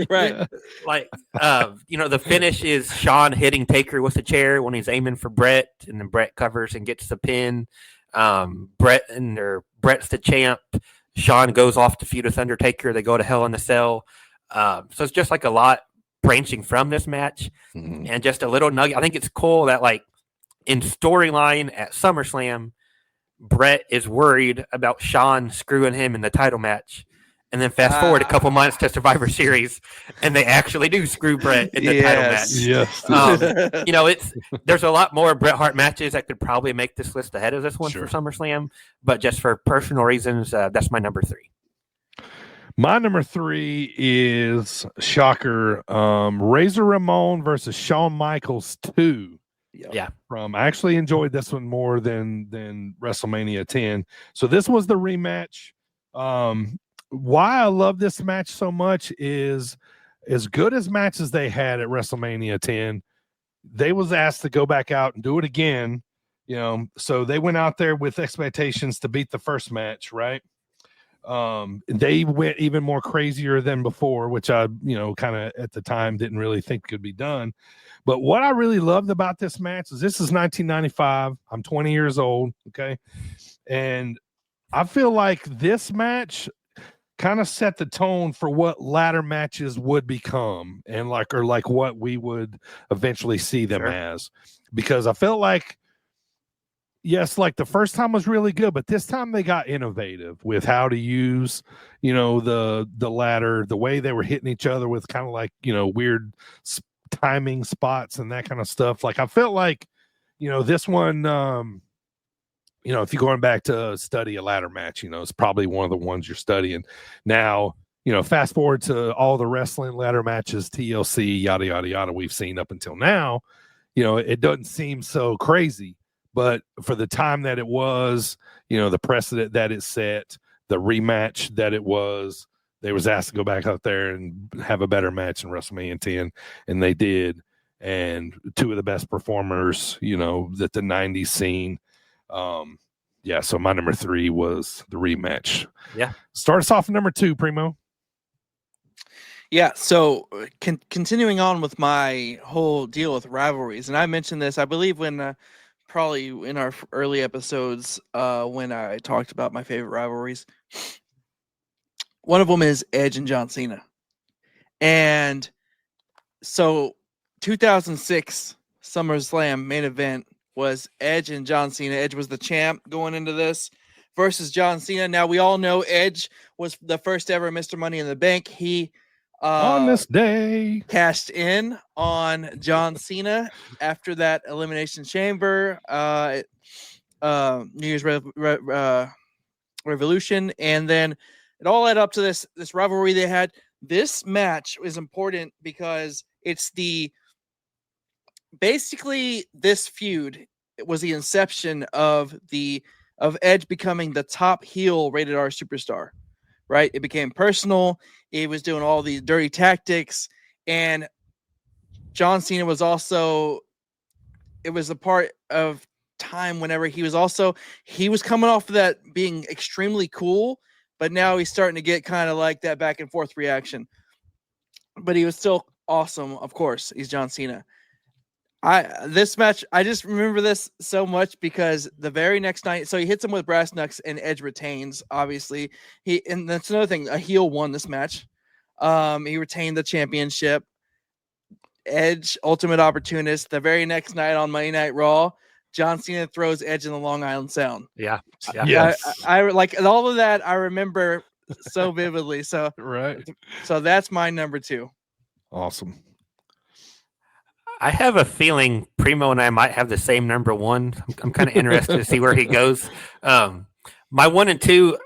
Right. Like, the finish is Shawn hitting Taker with a chair when he's aiming for Bret, and then Bret covers and gets the pin. Bret's the champ. Shawn goes off to feud with Undertaker. They go to Hell in a Cell. So it's just like a lot branching from this match, and just a little nugget. I think it's cool that like in storyline at SummerSlam, Bret is worried about Shawn screwing him in the title match. And then fast forward a couple months to Survivor Series, and they actually do screw Bret in the title match. Yes. There's a lot more Bret Hart matches that could probably make this list ahead of this one for SummerSlam. But just for personal reasons, that's my number 3. My number 3 is, shocker, Razor Ramon versus Shawn Michaels 2. Yeah. I actually enjoyed this one more than WrestleMania 10. So this was the rematch. Why I love this match so much is as good as matches they had at WrestleMania 10, they was asked to go back out and do it again. So they went out there with expectations to beat the first match, right? They went even more crazier than before, which I, kind of at the time didn't really think could be done. But what I really loved about this match is this is 1995. I'm 20 years old. Okay. And I feel like this match kind of set the tone for what ladder matches would become and like what we would eventually see them as, because I felt like, yes, like the first time was really good, but this time they got innovative with how to use, the ladder, the way they were hitting each other with kind of like, weird timing spots and that kind of stuff. Like I felt like, this one, if you're going back to study a ladder match, it's probably one of the ones you're studying now. Fast forward to all the wrestling ladder matches, TLC, yada, yada, yada, we've seen up until now, it doesn't seem so crazy. But for the time that it was, the precedent that it set, the rematch that it was, they was asked to go back out there and have a better match in WrestleMania 10, and they did. And two of the best performers, that the 90s scene. So my number 3 was the rematch. Yeah. Start us off at number 2, Primo. Yeah, so continuing on with my whole deal with rivalries, and I mentioned this, I believe, when probably in our early episodes when I talked about my favorite rivalries. One of them is Edge and John Cena. And so 2006 SummerSlam main event was Edge and John Cena. Edge was the champ going into this versus John Cena. Now, we all know Edge was the first ever Mr. Money in the Bank. He on this day cashed in on John Cena after that Elimination Chamber New Year's Revolution, and then it all led up to this rivalry they had. This match is important because it's basically this feud was the inception of Edge becoming the top heel rated R superstar, right? It became personal. It was doing all these dirty tactics, and John Cena was also, it was a part of time whenever he was coming off of that being extremely cool, but now he's starting to get kind of like that back and forth reaction. But he was still awesome, of course. He's John Cena. This match, I just remember this so much because the very next night, so he hits him with brass knucks and Edge retains, obviously. And that's another thing, a heel won this match. He retained the championship. Edge, ultimate opportunist. The very next night on Monday Night Raw, John Cena throws Edge in the Long Island Sound. Yeah. Yes. I like all of that. I remember so vividly. So right. So that's my number 2. Awesome. I have a feeling Primo and I might have the same number 1. I'm kind of interested to see where he goes. My 1 and 2,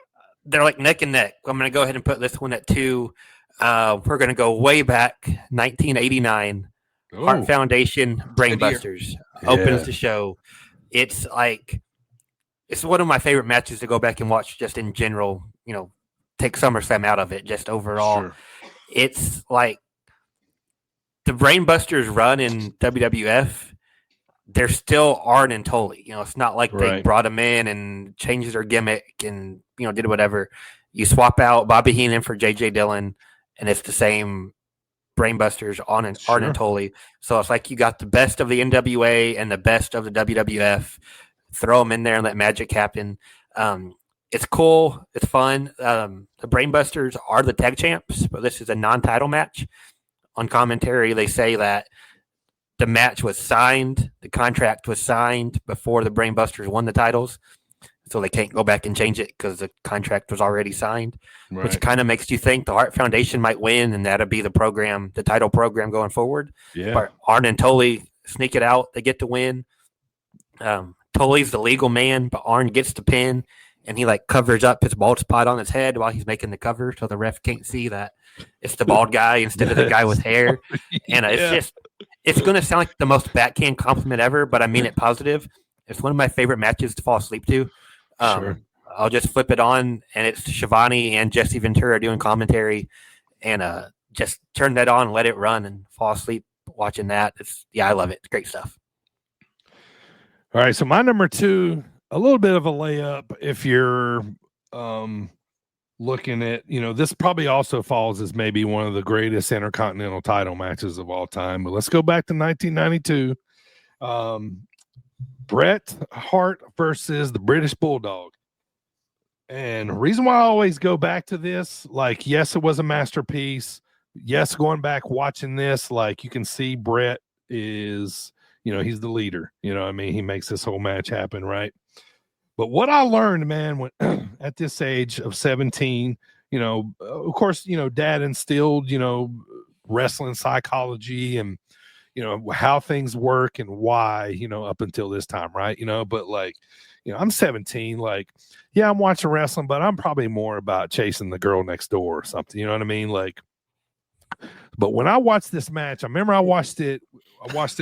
they're like neck and neck. I'm going to go ahead and put this one at 2. We're going to go way back, 1989. Heart Foundation, Brainbusters opens the show. It's one of my favorite matches to go back and watch just in general, take SummerSlam out of it, just overall. Sure. It's like the Brainbusters run in WWF, they're still Arn and Tully. It's not like they brought them in and changed their gimmick and, did whatever. You swap out Bobby Heenan for J.J. Dillon, and it's the same Brainbusters on and Arn and Tully. So it's like you got the best of the NWA and the best of the WWF. Throw them in there and let magic happen. It's cool. It's fun. The Brainbusters are the tag champs, but this is a non-title match. On commentary, they say that the match was signed, the contract was signed before the Brainbusters won the titles, so they can't go back and change it because the contract was already signed, which kind of makes you think the Heart Foundation might win, and that'll be the program, the title program going forward. Yeah. But Arn and Tully sneak it out. They get to win. Tully's the legal man, but Arn gets the pin, and he covers up his bald spot on his head while he's making the cover, so the ref can't see that it's the bald guy instead of the guy with hair. And it's just It's going to sound like the most backhand compliment ever, but I mean it positive. It's one of my favorite matches to fall asleep to. Sure. I'll just flip it on, and it's Shivani and Jesse Ventura doing commentary, and just turn that on, let it run, and fall asleep watching that. I love it. It's great stuff. All right, so my number 2, a little bit of a layup if you're looking at, this probably also falls as maybe one of the greatest intercontinental title matches of all time. But let's go back to 1992. Bret Hart versus the British Bulldog. And the reason why I always go back to this, like, yes, it was a masterpiece. Yes, going back watching this, like, you can see Bret is, he's the leader. He makes this whole match happen, right? But what I learned, man, when at this age of 17, of course, Dad instilled, wrestling psychology and, how things work and why, up until this time, right? But like, I'm 17, like, yeah, I'm watching wrestling, but I'm probably more about chasing the girl next door or something. You know what I mean? Like, but when I watched this match, I remember I watched it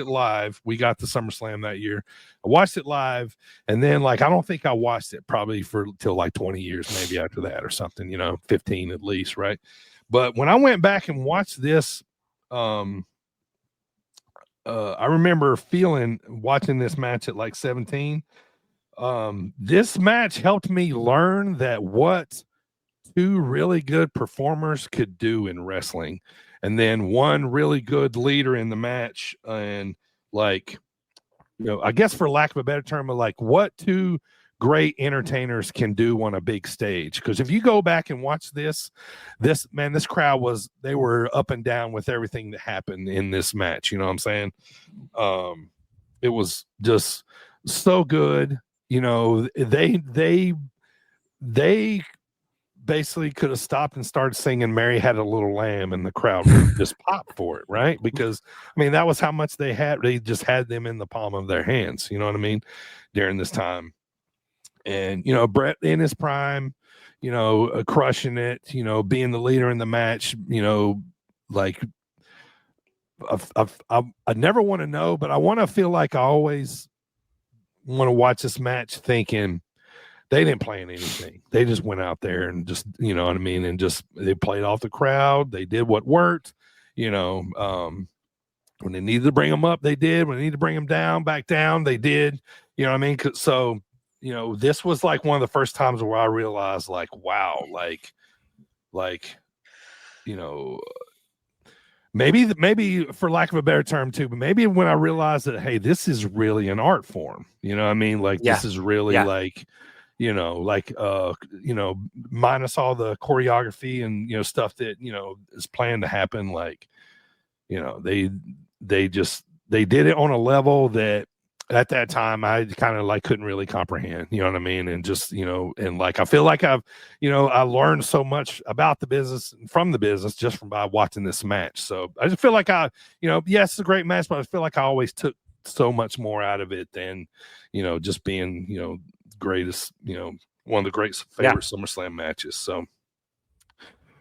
live. We got the SummerSlam that year. I watched it live, and then I don't think I watched it probably till 20 years maybe after that or something, 15 at least, right? But when I went back and watched this, I remember watching this match at 17. This match helped me learn that what 2 really good performers could do in wrestling. And then one really good leader in the match, and I guess for lack of a better term, what 2 great entertainers can do on a big stage. Because if you go back and watch this crowd they were up and down with everything that happened in this match. You know what I'm saying? It was just so good. They basically could have stopped and started singing Mary Had a Little Lamb, and the crowd would just pop for it, right? Because that was how much they just had them in the palm of their hands, you know what I mean, during this time. And Bret in his prime, crushing it, being the leader in the match, I never want to know, but I want to feel like I always want to watch this match thinking they didn't plan anything. They just went out there and just, and just they played off the crowd. They did what worked, when they needed to bring them up, they did. When they needed to bring them back down, they did. You know what I mean? So, this was one of the first times where I realized wow, maybe for lack of a better term too, but maybe when I realized that, hey, this is really an art form. You know what I mean? This is really minus all the choreography and, stuff that, is planned to happen. They did it on a level that at that time I kind of couldn't really comprehend, you know what I mean? And just, and I feel like I've, I learned so much about the business and from the business just by watching this match. So I just feel like yes, it's a great match, but I feel like I always took so much more out of it than, just being, greatest, one of the great favorite SummerSlam matches. So,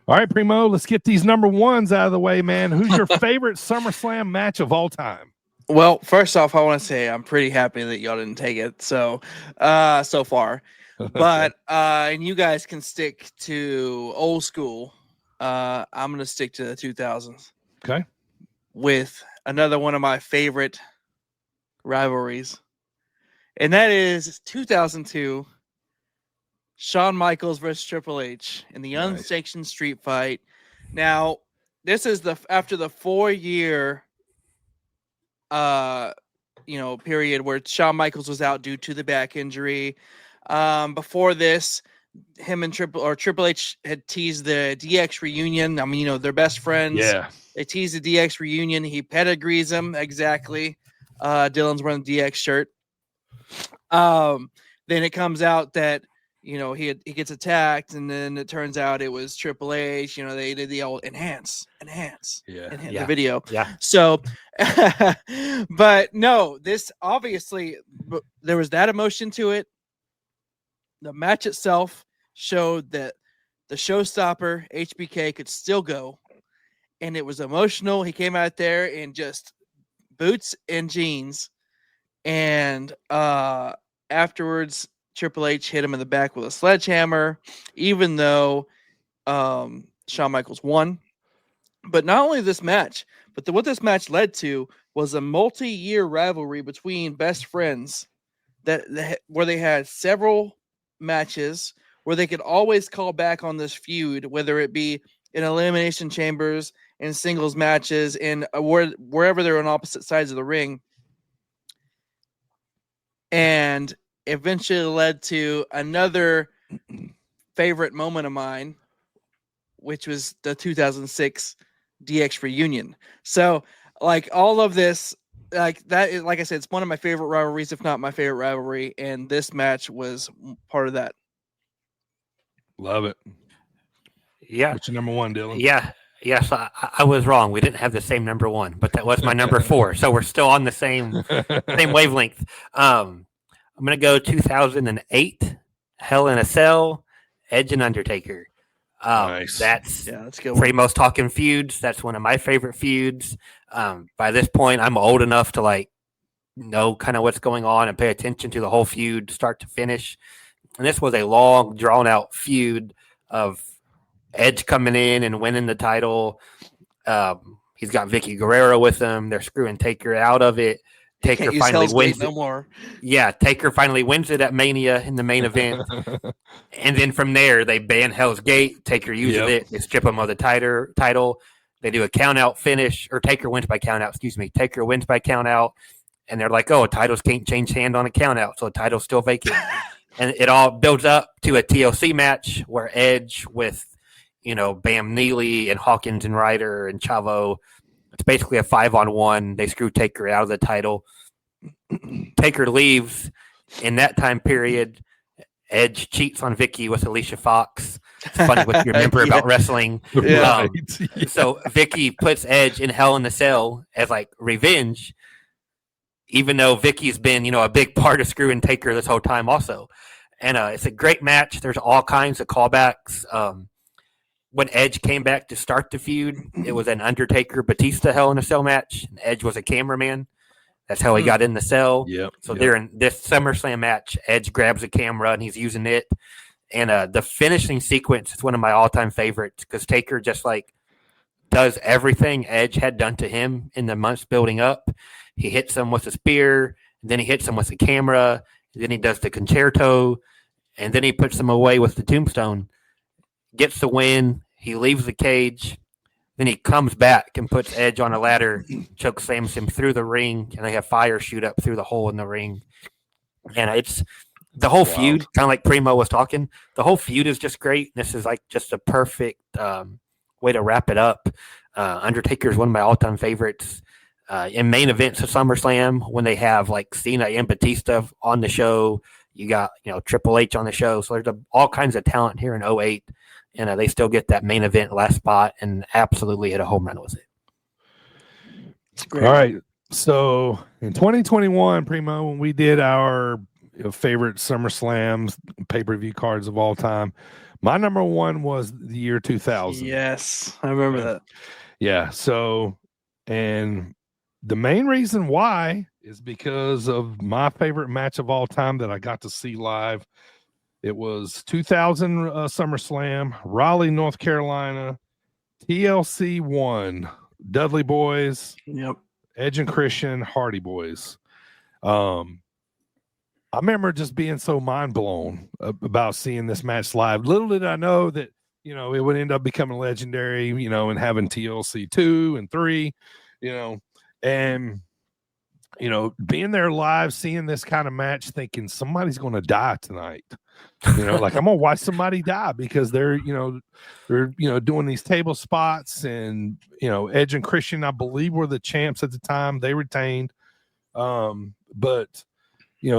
all right, Primo, let's get these number 1s out of the way, man. Who's your favorite SummerSlam match of all time? Well, first off, I want to say I'm pretty happy that y'all didn't take it so far. But and you guys can stick to old school. I'm going to stick to the 2000s. Okay. With another one of my favorite rivalries. And that is 2002 Shawn Michaels versus Triple H in the unsanctioned street fight. Now, this is after the 4-year period where Shawn Michaels was out due to the back injury. Before this, him and Triple H had teased the DX reunion. They're best friends. Yeah. They teased the DX reunion. He pedigrees him exactly. Dylan's wearing the DX shirt. Then it comes out that he gets attacked, and then it turns out it was Triple H. They did the old enhance the video. Yeah. So, but no, this obviously there was that emotion to it. The match itself showed that the showstopper HBK could still go, and it was emotional. He came out there and just boots and jeans, and afterwards Triple H hit him in the back with a sledgehammer, even though Shawn Michaels won. But not only this match, but what this match led to was a multi-year rivalry between best friends where they had several matches where they could always call back on this feud, whether it be in elimination chambers, in singles matches, in wherever they're on opposite sides of the ring. And eventually led to another favorite moment of mine, which was the 2006 DX reunion. So like all of this, like that is, like I said, it's one of my favorite rivalries, if not my favorite rivalry. And this match was part of that. Love it. Yeah. What's your number one, Dylan? Yeah. Yes, I was wrong. We didn't have the same number one, but that was my number 4. So we're still on the same wavelength. I'm going to go 2008, Hell in a Cell, Edge and Undertaker. Nice. That's good. Primo's talking feuds. That's one of my favorite feuds. By this point, I'm old enough to like know kind of what's going on and pay attention to the whole feud, start to finish. And this was a long, drawn-out feud of Edge coming in and winning the title. He's got Vicky Guerrero with him. They're screwing Taker out of it. Taker finally wins it. No more. Yeah, Taker finally wins it at Mania in the main event. And then from there, they ban Hell's Gate. Taker uses it. They strip him of the title. They do a count-out finish. Or Taker wins by count-out. Excuse me. Taker wins by count-out. And they're like, oh, titles can't change hand on a count-out, so the title's still vacant. And it all builds up to a TLC match where Edge with, Bam Neely and Hawkins and Ryder and Chavo, it's basically a 5-on-1. They screw Taker out of the title. Taker leaves. In that time period, Edge cheats on Vicky with Alicia Fox. It's funny what you remember about wrestling. Right. So Vicky puts Edge in Hell in a Cell as like revenge, even though Vicky's been, a big part of screwing Taker this whole time also. And it's a great match. There's all kinds of callbacks. When Edge came back to start the feud, it was an Undertaker-Batista Hell in a Cell match. Edge was a cameraman. That's how he got in the cell. During this SummerSlam match, Edge grabs a camera and he's using it. And the finishing sequence is one of my all-time favorites because Taker just like does everything Edge had done to him in the months building up. He hits him with a spear, and then he hits him with a camera, and then he does the concerto, and then he puts him away with the tombstone. Gets the win. He leaves the cage. Then he comes back and puts Edge on a ladder, choke slams him through the ring, and they have fire shoot up through the hole in the ring. And it's the whole feud, kind of like Primo was talking. The whole feud is just great. This is like just a perfect way to wrap it up. Undertaker is one of my all-time favorites. In main events of SummerSlam, when they have like Cena and Batista on the show, you got Triple H on the show. So there's all kinds of talent here in 08. And they still get that main event last spot and absolutely hit a home run with it. All right. So in 2021, Primo, when we did our favorite SummerSlams pay-per-view cards of all time, my number one was the year 2000. Yes, I remember that. Yeah. So, and the main reason why is because of my favorite match of all time that I got to see live. It was 2000 SummerSlam, Raleigh, North Carolina. TLC won. Dudley Boys. Yep. Edge and Christian, Hardy Boys. I remember just being so mind blown about seeing this match live. Little did I know that, it would end up becoming legendary, and having TLC 2 and 3, and being there live, seeing this kind of match, thinking somebody's going to die tonight. Like I'm gonna watch somebody die because they're doing these table spots, and Edge and Christian, I believe, were the champs at the time. They retained, but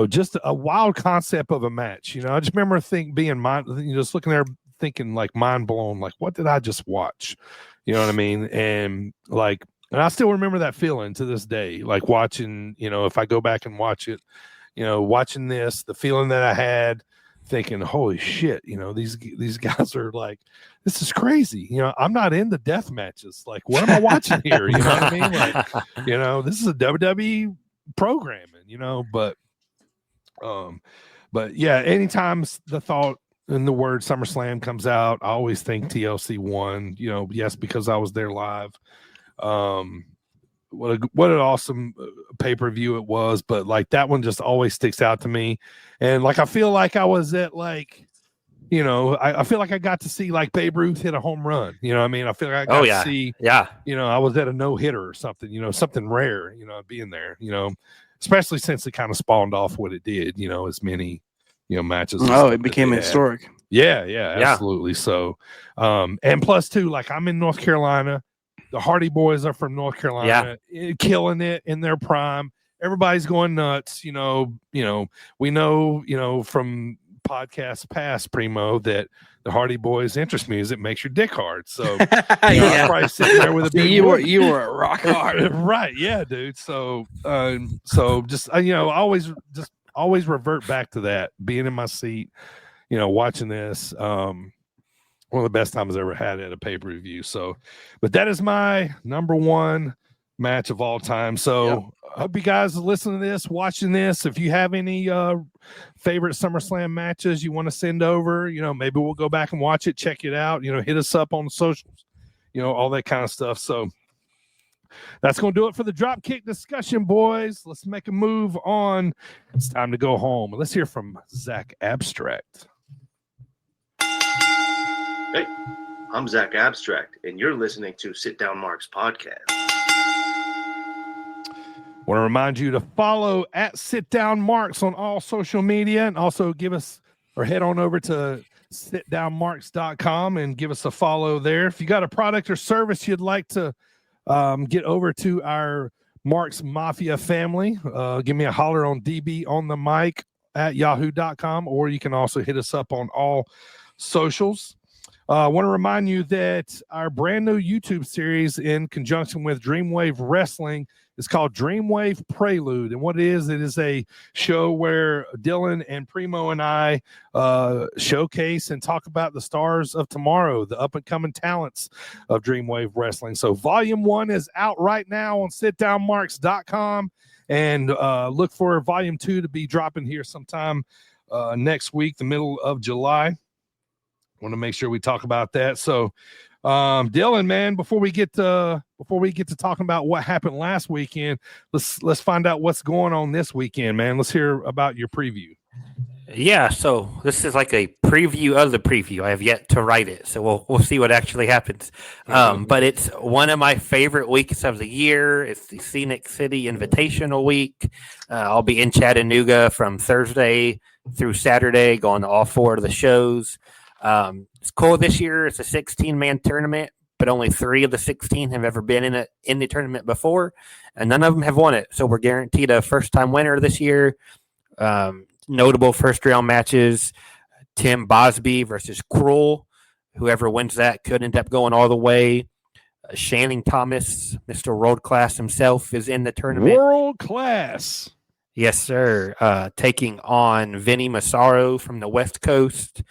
just a wild concept of a match. I just remember just looking there, thinking like mind blown, like what did I just watch? You know what I mean? And like, and I still remember that feeling to this day, like watching. If I go back and watch it, watching this, the feeling that I had. thinking, holy shit, these guys are like, this is crazy. I'm not in the death matches. Like, what am I watching here? You know what I mean? Like, this is a WWE programming, but yeah, anytime the thought and the word SummerSlam comes out, I always think TLC won, yes, because I was there live. What an awesome pay-per-view it was, but like that one just always sticks out to me. And like I feel like I was at like, I feel like I got to see like Babe Ruth hit a home run. You know what I mean? I feel like I got to see, I was at a no-hitter or something, something rare, being there, especially since it kind of spawned off what it did, as many, matches. Oh, it became historic. Yeah, absolutely. So, and plus too, like I'm in North Carolina. The Hardy Boys are from North Carolina, killing it in their prime. Everybody's going nuts. We know, from podcasts past, Primo, that the Hardy Boys interest music makes your dick hard. So I'm probably sitting there with a big you were a rock hard. Right. Yeah, dude. So just, always revert back to that, being in my seat, watching this. One of the best times I ever had at a pay-per-view. So, but that is my number one match of all time. So I hope you guys are listening to this, watching this. If you have any favorite SummerSlam matches you want to send over, maybe we'll go back and watch it, check it out, hit us up on the socials, all that kind of stuff. So that's going to do it for the Dropkick discussion, boys. Let's make a move on. It's time to go home. Let's hear from Zach Abstract. Hey, I'm Zach Abstract, and you're listening to Sit Down Mark's podcast. Want to remind you to follow at Sit Down Marks on all social media, and also give us or head on over to sitdownmarks.com and give us a follow there. If you got a product or service you'd like to get over to our Marks Mafia family, give me a holler on DB on the mic at yahoo.com, or you can also hit us up on all socials. I want to remind you that our brand new YouTube series in conjunction with Dreamwave Wrestling is called Dreamwave Prelude. And what it is a show where Dylan and Primo and I showcase and talk about the stars of tomorrow, the up-and-coming talents of Dreamwave Wrestling. So Volume 1 is out right now on sitdownmarks.com, and look for Volume 2 to be dropping here sometime next week, the middle of July. Want to make sure we talk about that. So, Dylan, man, before we get to talking about what happened last weekend, let's find out what's going on this weekend, man. Let's hear about your preview. Yeah, so this is like a preview of the preview. I have yet to write it, so we'll see what actually happens. But it's one of my favorite weeks of the year. It's the Scenic City Invitational Week. I'll be in Chattanooga from Thursday through Saturday, going to all 4 of the shows. It's cool this year. It's a 16-man tournament, but only 3 of the 16 have ever been in the tournament before, and none of them have won it. So we're guaranteed a first-time winner this year. Notable first-round matches: Tim Bosby versus Cruel. Whoever wins that could end up going all the way. Channing Thomas, Mr. World Class himself, is in the tournament. World Class. Yes, sir. Taking on Vinny Massaro from the West Coast.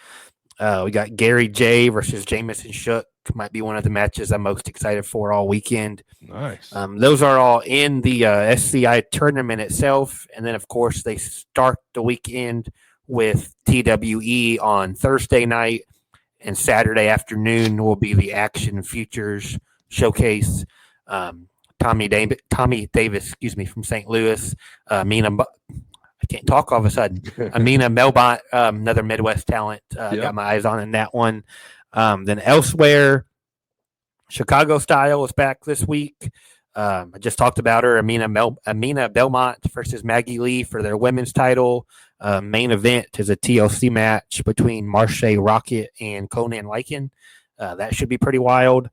We got Gary J versus Jamison Shook. Might be one of the matches I'm most excited for all weekend. Nice. Those are all in the SCI tournament itself. And then, of course, they start the weekend with TWE on Thursday night. And Saturday afternoon will be the Action Futures Showcase. Tommy Davis, from St. Louis. I can't talk all of a sudden. Amina Melbont, another Midwest talent. Got my eyes on in that one. Then elsewhere, Chicago Style is back this week. I just talked about her. Amina Belmont versus Maggie Lee for their women's title. Main event is a TLC match between Marche Rocket and Conan Lycan. That should be pretty wild.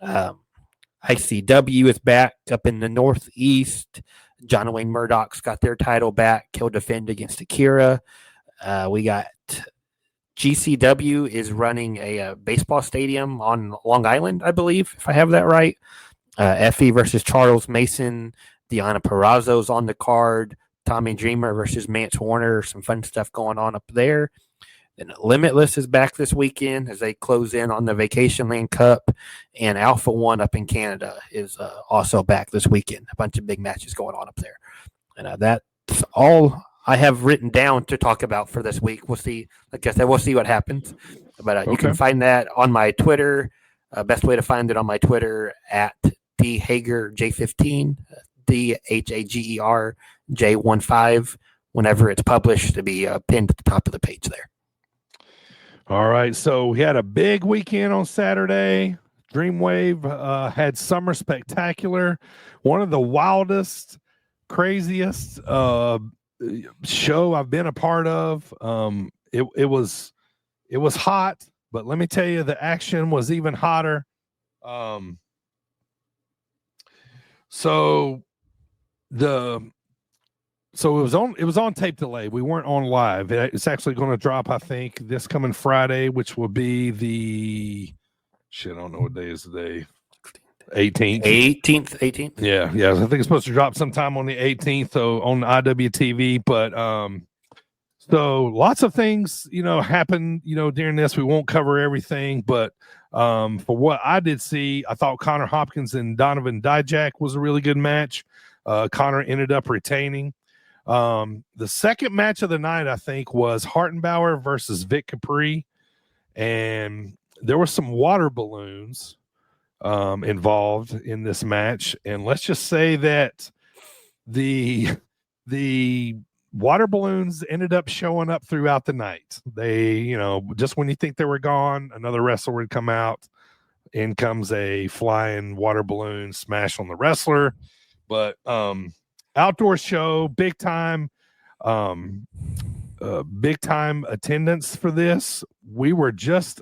ICW is back up in the Northeast. John Wayne Murdoch's got their title back. He'll defend against Akira. We got GCW is running a baseball stadium on Long Island, I believe, if I have that right. Effie versus Charles Mason. Deanna Perrazzo's on the card. Tommy Dreamer versus Mance Warner. Some fun stuff going on up there. And Limitless is back this weekend as they close in on the Vacation Land Cup, and Alpha One up in Canada is also back this weekend. A bunch of big matches going on up there, and that's all I have written down to talk about for this week. We'll see. Like I said, we'll see what happens. But you can find that on my Twitter. Best way to find it on my Twitter at DHagerJ15, DHAGERJ15. Whenever it's published, to be pinned at the top of the page there. All right, so we had a big weekend on Saturday. Dreamwave had Summer Spectacular, one of the wildest, craziest show I've been a part of. It was hot, but let me tell you, the action was even hotter. So it was on tape delay. We weren't on live. It's actually going to drop, I think, this coming Friday, which will be I don't know what day is today. 18th. 18th. Yeah. I think it's supposed to drop sometime on the 18th, so on IWTV. But so lots of things, happen, during this. We won't cover everything, but for what I did see, I thought Connor Hopkins and Donovan Dijak was a really good match. Connor ended up retaining. The second match of the night, I think, was Hartenbauer versus Vic Capri, and there were some water balloons involved in this match. And let's just say that the water balloons ended up showing up throughout the night. They, just when you think they were gone, another wrestler would come out. In comes a flying water balloon smash on the wrestler. But outdoor show, big time attendance for this. We were just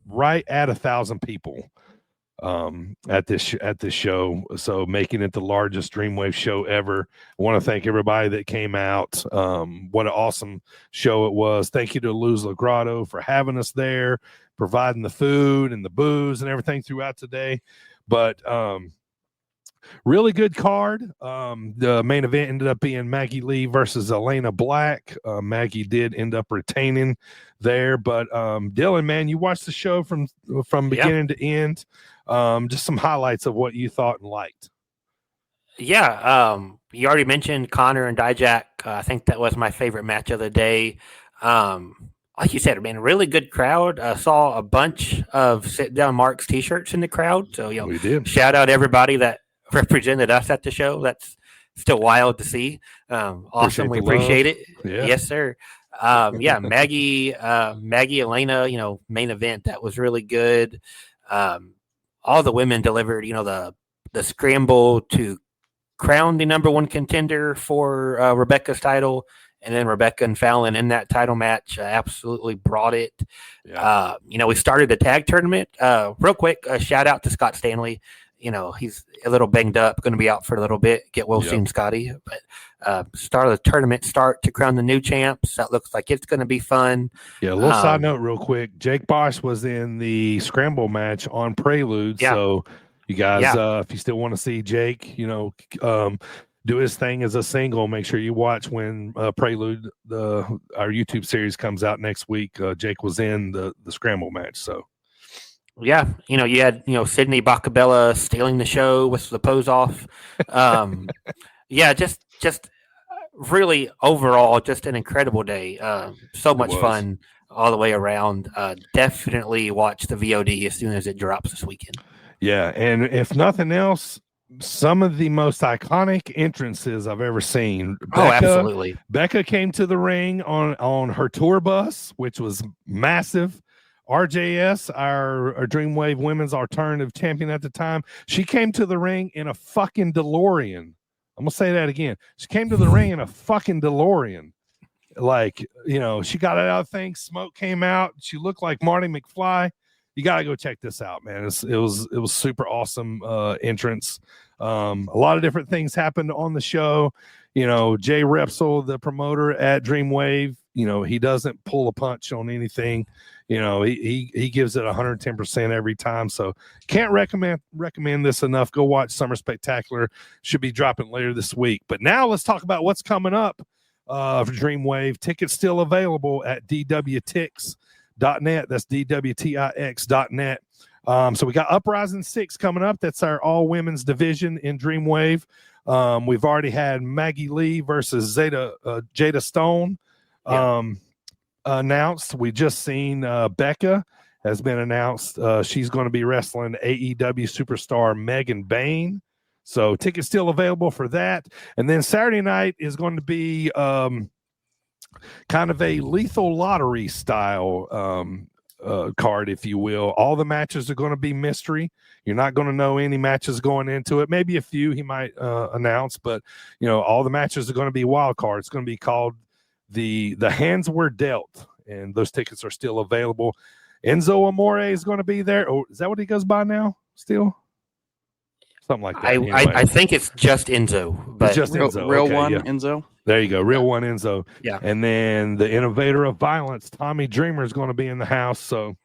right at 1,000 people at this show, so making it the largest Dreamwave show ever. I want to thank everybody that came out. What an awesome show it was. Thank you to Luz Lagrado for having us there, providing the food and the booze and everything throughout the day. But really good card. The main event ended up being Maggie Lee versus Elena Black. Maggie did end up retaining there, but Dylan, man, you watched the show from beginning to end. Just some highlights of what you thought and liked. Yeah, you already mentioned Connor and Dijak. I think that was my favorite match of the day. Like you said, man, really good crowd. Saw a bunch of Sit Down Marks t-shirts in the crowd. So, we did. Shout out everybody that represented us at the show. That's still wild to see. Awesome. We appreciate it. Yeah. Yes, sir. Maggie, Elena, main event. That was really good. All the women delivered, the scramble to crown the number one contender for Rebecca's title. And then Rebecca and Fallon in that title match absolutely brought it. Yeah. We started the tag tournament. Real quick, a shout out to Scott Stanley. He's a little banged up, going to be out for a little bit. Get well soon, Scotty. But start of the tournament to crown the new champs. That looks like it's going to be fun. Yeah, a little side note real quick. Jake Bosch was in the scramble match on Prelude. Yeah. So you guys, if you still want to see Jake, do his thing as a single, make sure you watch when Prelude, our YouTube series, comes out next week. Jake was in the scramble match. So. Yeah, you had Sydney Bacabella stealing the show with the pose off. Just really overall, just an incredible day. So much fun all the way around. Definitely watch the VOD as soon as it drops this weekend. Yeah, and if nothing else, some of the most iconic entrances I've ever seen. Absolutely. Becca came to the ring on her tour bus, which was massive. RJS, our Dreamwave Women's Alternative Champion at the time, she came to the ring in a fucking DeLorean. I'm going to say that again. She came to the ring in a fucking DeLorean. Like, she got out of things. Smoke came out. She looked like Marty McFly. You got to go check this out, man. It was super awesome entrance. A lot of different things happened on the show. Jay Repsol, the promoter at Dreamwave, he doesn't pull a punch on anything. He gives it 110% every time. So can't recommend this enough. Go watch Summer Spectacular. Should be dropping later this week. But now let's talk about what's coming up. for Dreamwave. Tickets still available at dwtix.net. That's dwtix.net. So we got Uprising 6 coming up. That's our all-women's division in Dreamwave. We've already had Maggie Lee versus Jada Stone announced. We just seen Becca has been announced. She's going to be wrestling AEW superstar Megan Bain. So tickets still available for that. And then Saturday night is going to be kind of a lethal lottery style card, if you will. All the matches are going to be mystery. You're not going to know any matches going into it. Maybe a few he might announce, but all the matches are going to be wild cards. It's going to be called the Hands Were Dealt, and those tickets are still available. Enzo Amore is going to be there. Oh, is that what he goes by now? Still, something like that. Anyway. I think it's just Enzo, but it's just Enzo. Real Okay, one yeah. Enzo. There you go, Real One Enzo. Yeah. And then the innovator of violence, Tommy Dreamer, is going to be in the house. So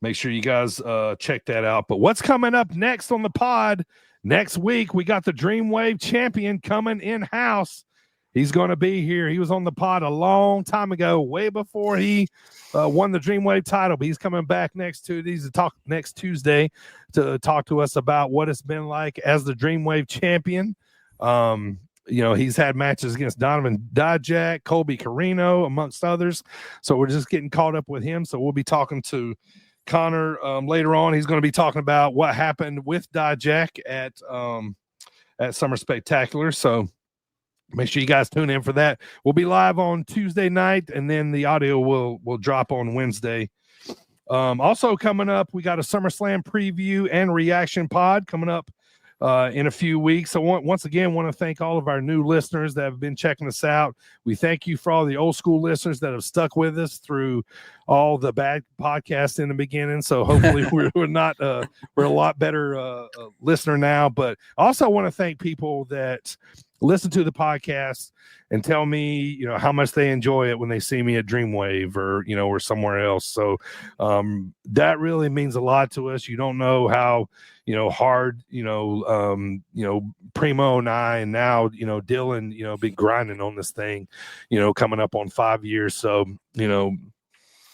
make sure you guys check that out. But what's coming up next on the pod? Next week, we got the Dreamwave champion coming in-house. He's going to be here. He was on the pod a long time ago, way before he won the Dreamwave title. But he's coming back next Tuesday to talk to us about what it's been like as the Dreamwave champion. He's had matches against Donovan Dijak, Colby Carino, amongst others. So we're just getting caught up with him. So we'll be talking to Connor later on. He's going to be talking about what happened with Dijak at Summer Spectacular. So make sure you guys tune in for that. We'll be live on Tuesday night, and then the audio will drop on Wednesday. Also coming up, we got a SummerSlam preview and reaction pod coming up in a few weeks. So once again, want to thank all of our new listeners that have been checking us out. We thank you for all the old school listeners that have stuck with us through all the bad podcasts in the beginning. So hopefully we're a lot better listener now. But I also want to thank people that listen to the podcast and tell me, how much they enjoy it when they see me at Dreamwave or somewhere else. So that really means a lot to us. You don't know how, hard, Primo and I, and now, Dylan, been grinding on this thing, coming up on 5 years. So,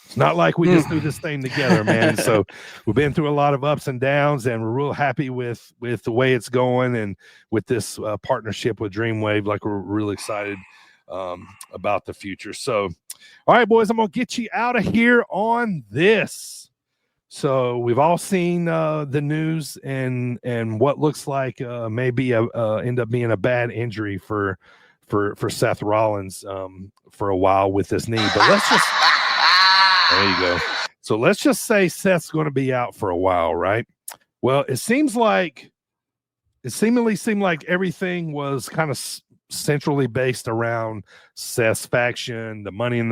it's not like we just do this thing together, man. So we've been through a lot of ups and downs, and we're real happy with the way it's going and with this partnership with Dreamwave. Like, we're really excited about the future. So, all right, boys, I'm going to get you out of here on this. So we've all seen the news and what looks like maybe end up being a bad injury for Seth Rollins for a while with this knee. But let's just there you go. So let's just say Seth's going to be out for a while, right? Well, it seemingly seemed like everything was kind of centrally based around Seth's faction, the Money in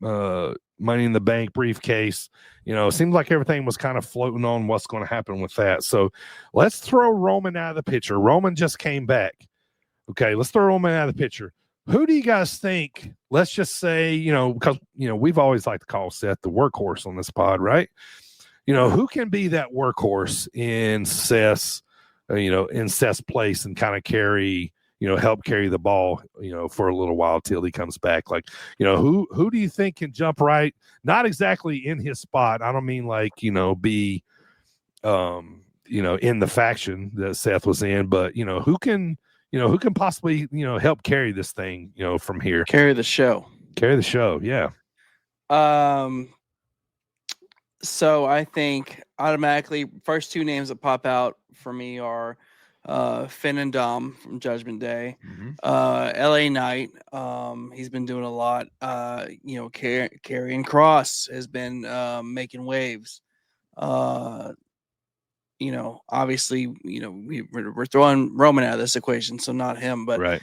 the Bank briefcase. It seems like everything was kind of floating on what's going to happen with that. So let's throw Roman out of the picture. Roman just came back. Okay, let's throw Roman out of the picture. Who do you guys think? Let's just say, because, we've always liked to call Seth the workhorse on this pod, right? Who can be that workhorse in Seth's place and kind of carry, help carry the ball, for a little while till he comes back? Like, who do you think can jump right? Not exactly in his spot. I don't mean like, be, in the faction that Seth was in, but, who can possibly, help carry this thing, from here? Carry the show. Yeah. So I think automatically first two names that pop out for me are Finn and Dom from Judgment Day. Mm-hmm. LA Knight. He's been doing a lot. Karrion Kross has been making waves. Obviously, we're throwing Roman out of this equation, so not him, but right.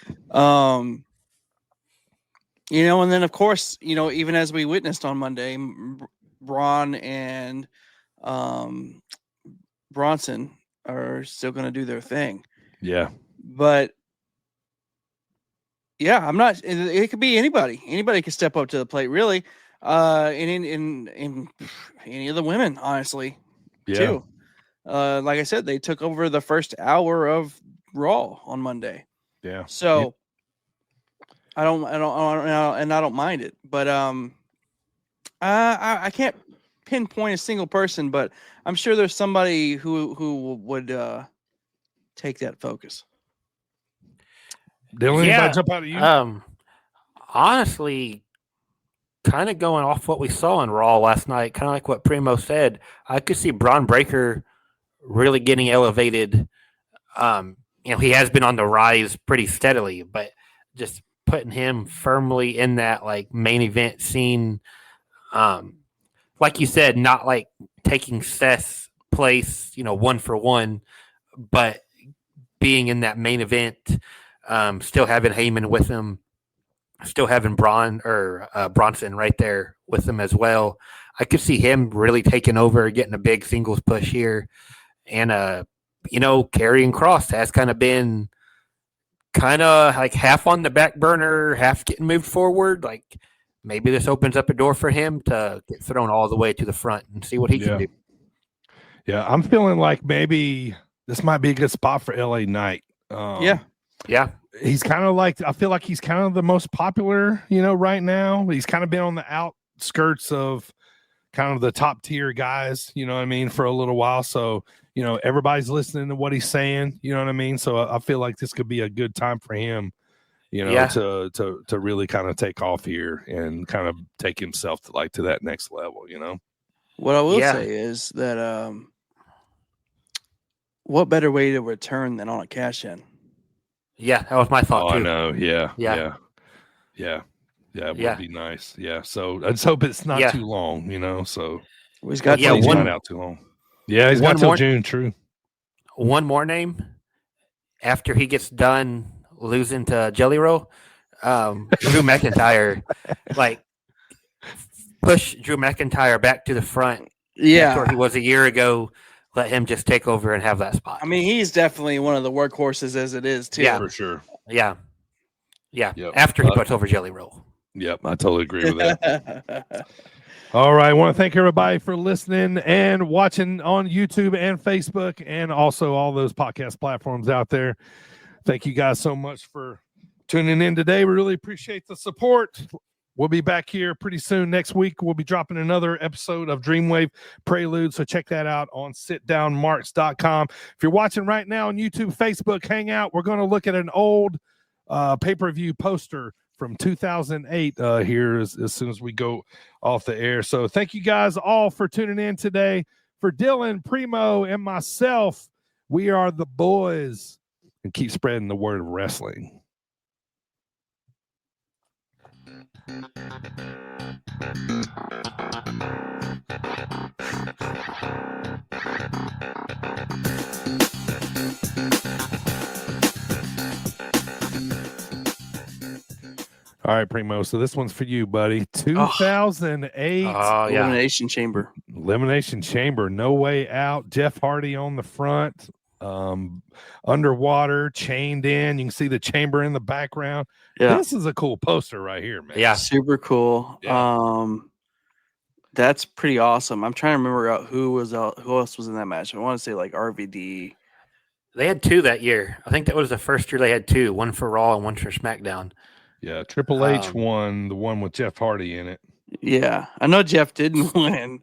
And then of course, even as we witnessed on Monday, Braun and Bronson are still going to do their thing. Yeah. But yeah, I'm not. It could be anybody. Anybody could step up to the plate, really. In any of the women, honestly, too. Like I said, they took over the first hour of Raw on Monday. Yeah. So I don't mind it. But I can't pinpoint a single person, but I'm sure there's somebody who would take that focus. Dylan, anybody jump out of you? Honestly, kind of going off what we saw in Raw last night, kind of like what Primo said, I could see Braun Breaker really getting elevated. He has been on the rise pretty steadily, but just putting him firmly in that like main event scene, like you said, not like taking Seth's place, 1-for-1, but being in that main event, still having Heyman with him, still having Bronson right there with him as well. I could see him really taking over, getting a big singles push here, and Karrion Kross has kind of been like half on the back burner, half getting moved forward. Like maybe this opens up a door for him to get thrown all the way to the front and see what he can do. Yeah, I'm feeling like maybe this might be a good spot for LA Knight. Yeah. He's kind of like, I feel like he's kind of the most popular, right now. He's kind of been on the outskirts of kind of the top tier guys, for a little while. So, everybody's listening to what he's saying, you know what I mean? So I feel like this could be a good time for him, to really kind of take off here and kind of take himself to that next level, What I will say is that what better way to return than on a cash in? Yeah, that was my thought too. I know. Yeah. It would be nice. Yeah. So I just hope it's not too long, so he's got he's not out too long. Yeah, he's got till June, true. One more name after he gets done losing to Jelly Roll, Drew McIntyre, like push Drew McIntyre back to the front. Yeah. Where he was a year ago. Let him just take over and have that spot. I mean, he's definitely one of the workhorses as it is, too. Yeah, for sure. Yeah. Yep. After he puts over Jelly Roll. Yep, I totally agree with that. All right, I want to thank everybody for listening and watching on YouTube and Facebook and also all those podcast platforms out there. Thank you guys so much for tuning in today. We really appreciate the support. We'll be back here pretty soon. Next week, we'll be dropping another episode of Dreamwave Prelude. So check that out on sitdownmarks.com. If you're watching right now on YouTube, Facebook, hang out. We're going to look at an old pay-per-view poster from 2008 here as soon as we go off the air. So thank you guys all for tuning in today. For Dylan, Primo, and myself, we are the boys. And keep spreading the word of wrestling. All right, Primo. So this one's for you, buddy. 2008 Elimination Chamber. Elimination Chamber. No Way Out. Jeff Hardy on the front. Underwater, chained in. You can see the chamber in the background. Yeah. This is a cool poster right here, man. Yeah. Super cool. Yeah. That's pretty awesome. I'm trying to remember who else was in that match. I want to say like RVD. They had two that year. I think that was the first year they had two, one for Raw and one for SmackDown. Yeah, Triple H won the one with Jeff Hardy in it. Yeah, I know Jeff didn't win.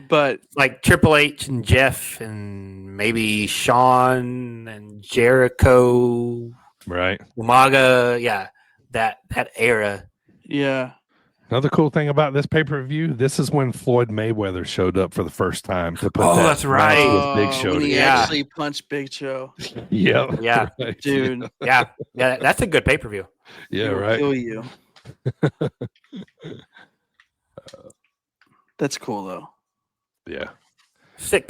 But like Triple H and Jeff and maybe Shawn and Jericho, right? Umaga, that era. Yeah. Another cool thing about this pay-per-view, this is when Floyd Mayweather showed up for the first time to put that's right. With Big Show. When he actually punched Big Show. Yep. Yeah. Right. Dude. Yeah, that's a good pay-per-view. Yeah, He'll right. Kill you. That's cool though. Yeah. Sick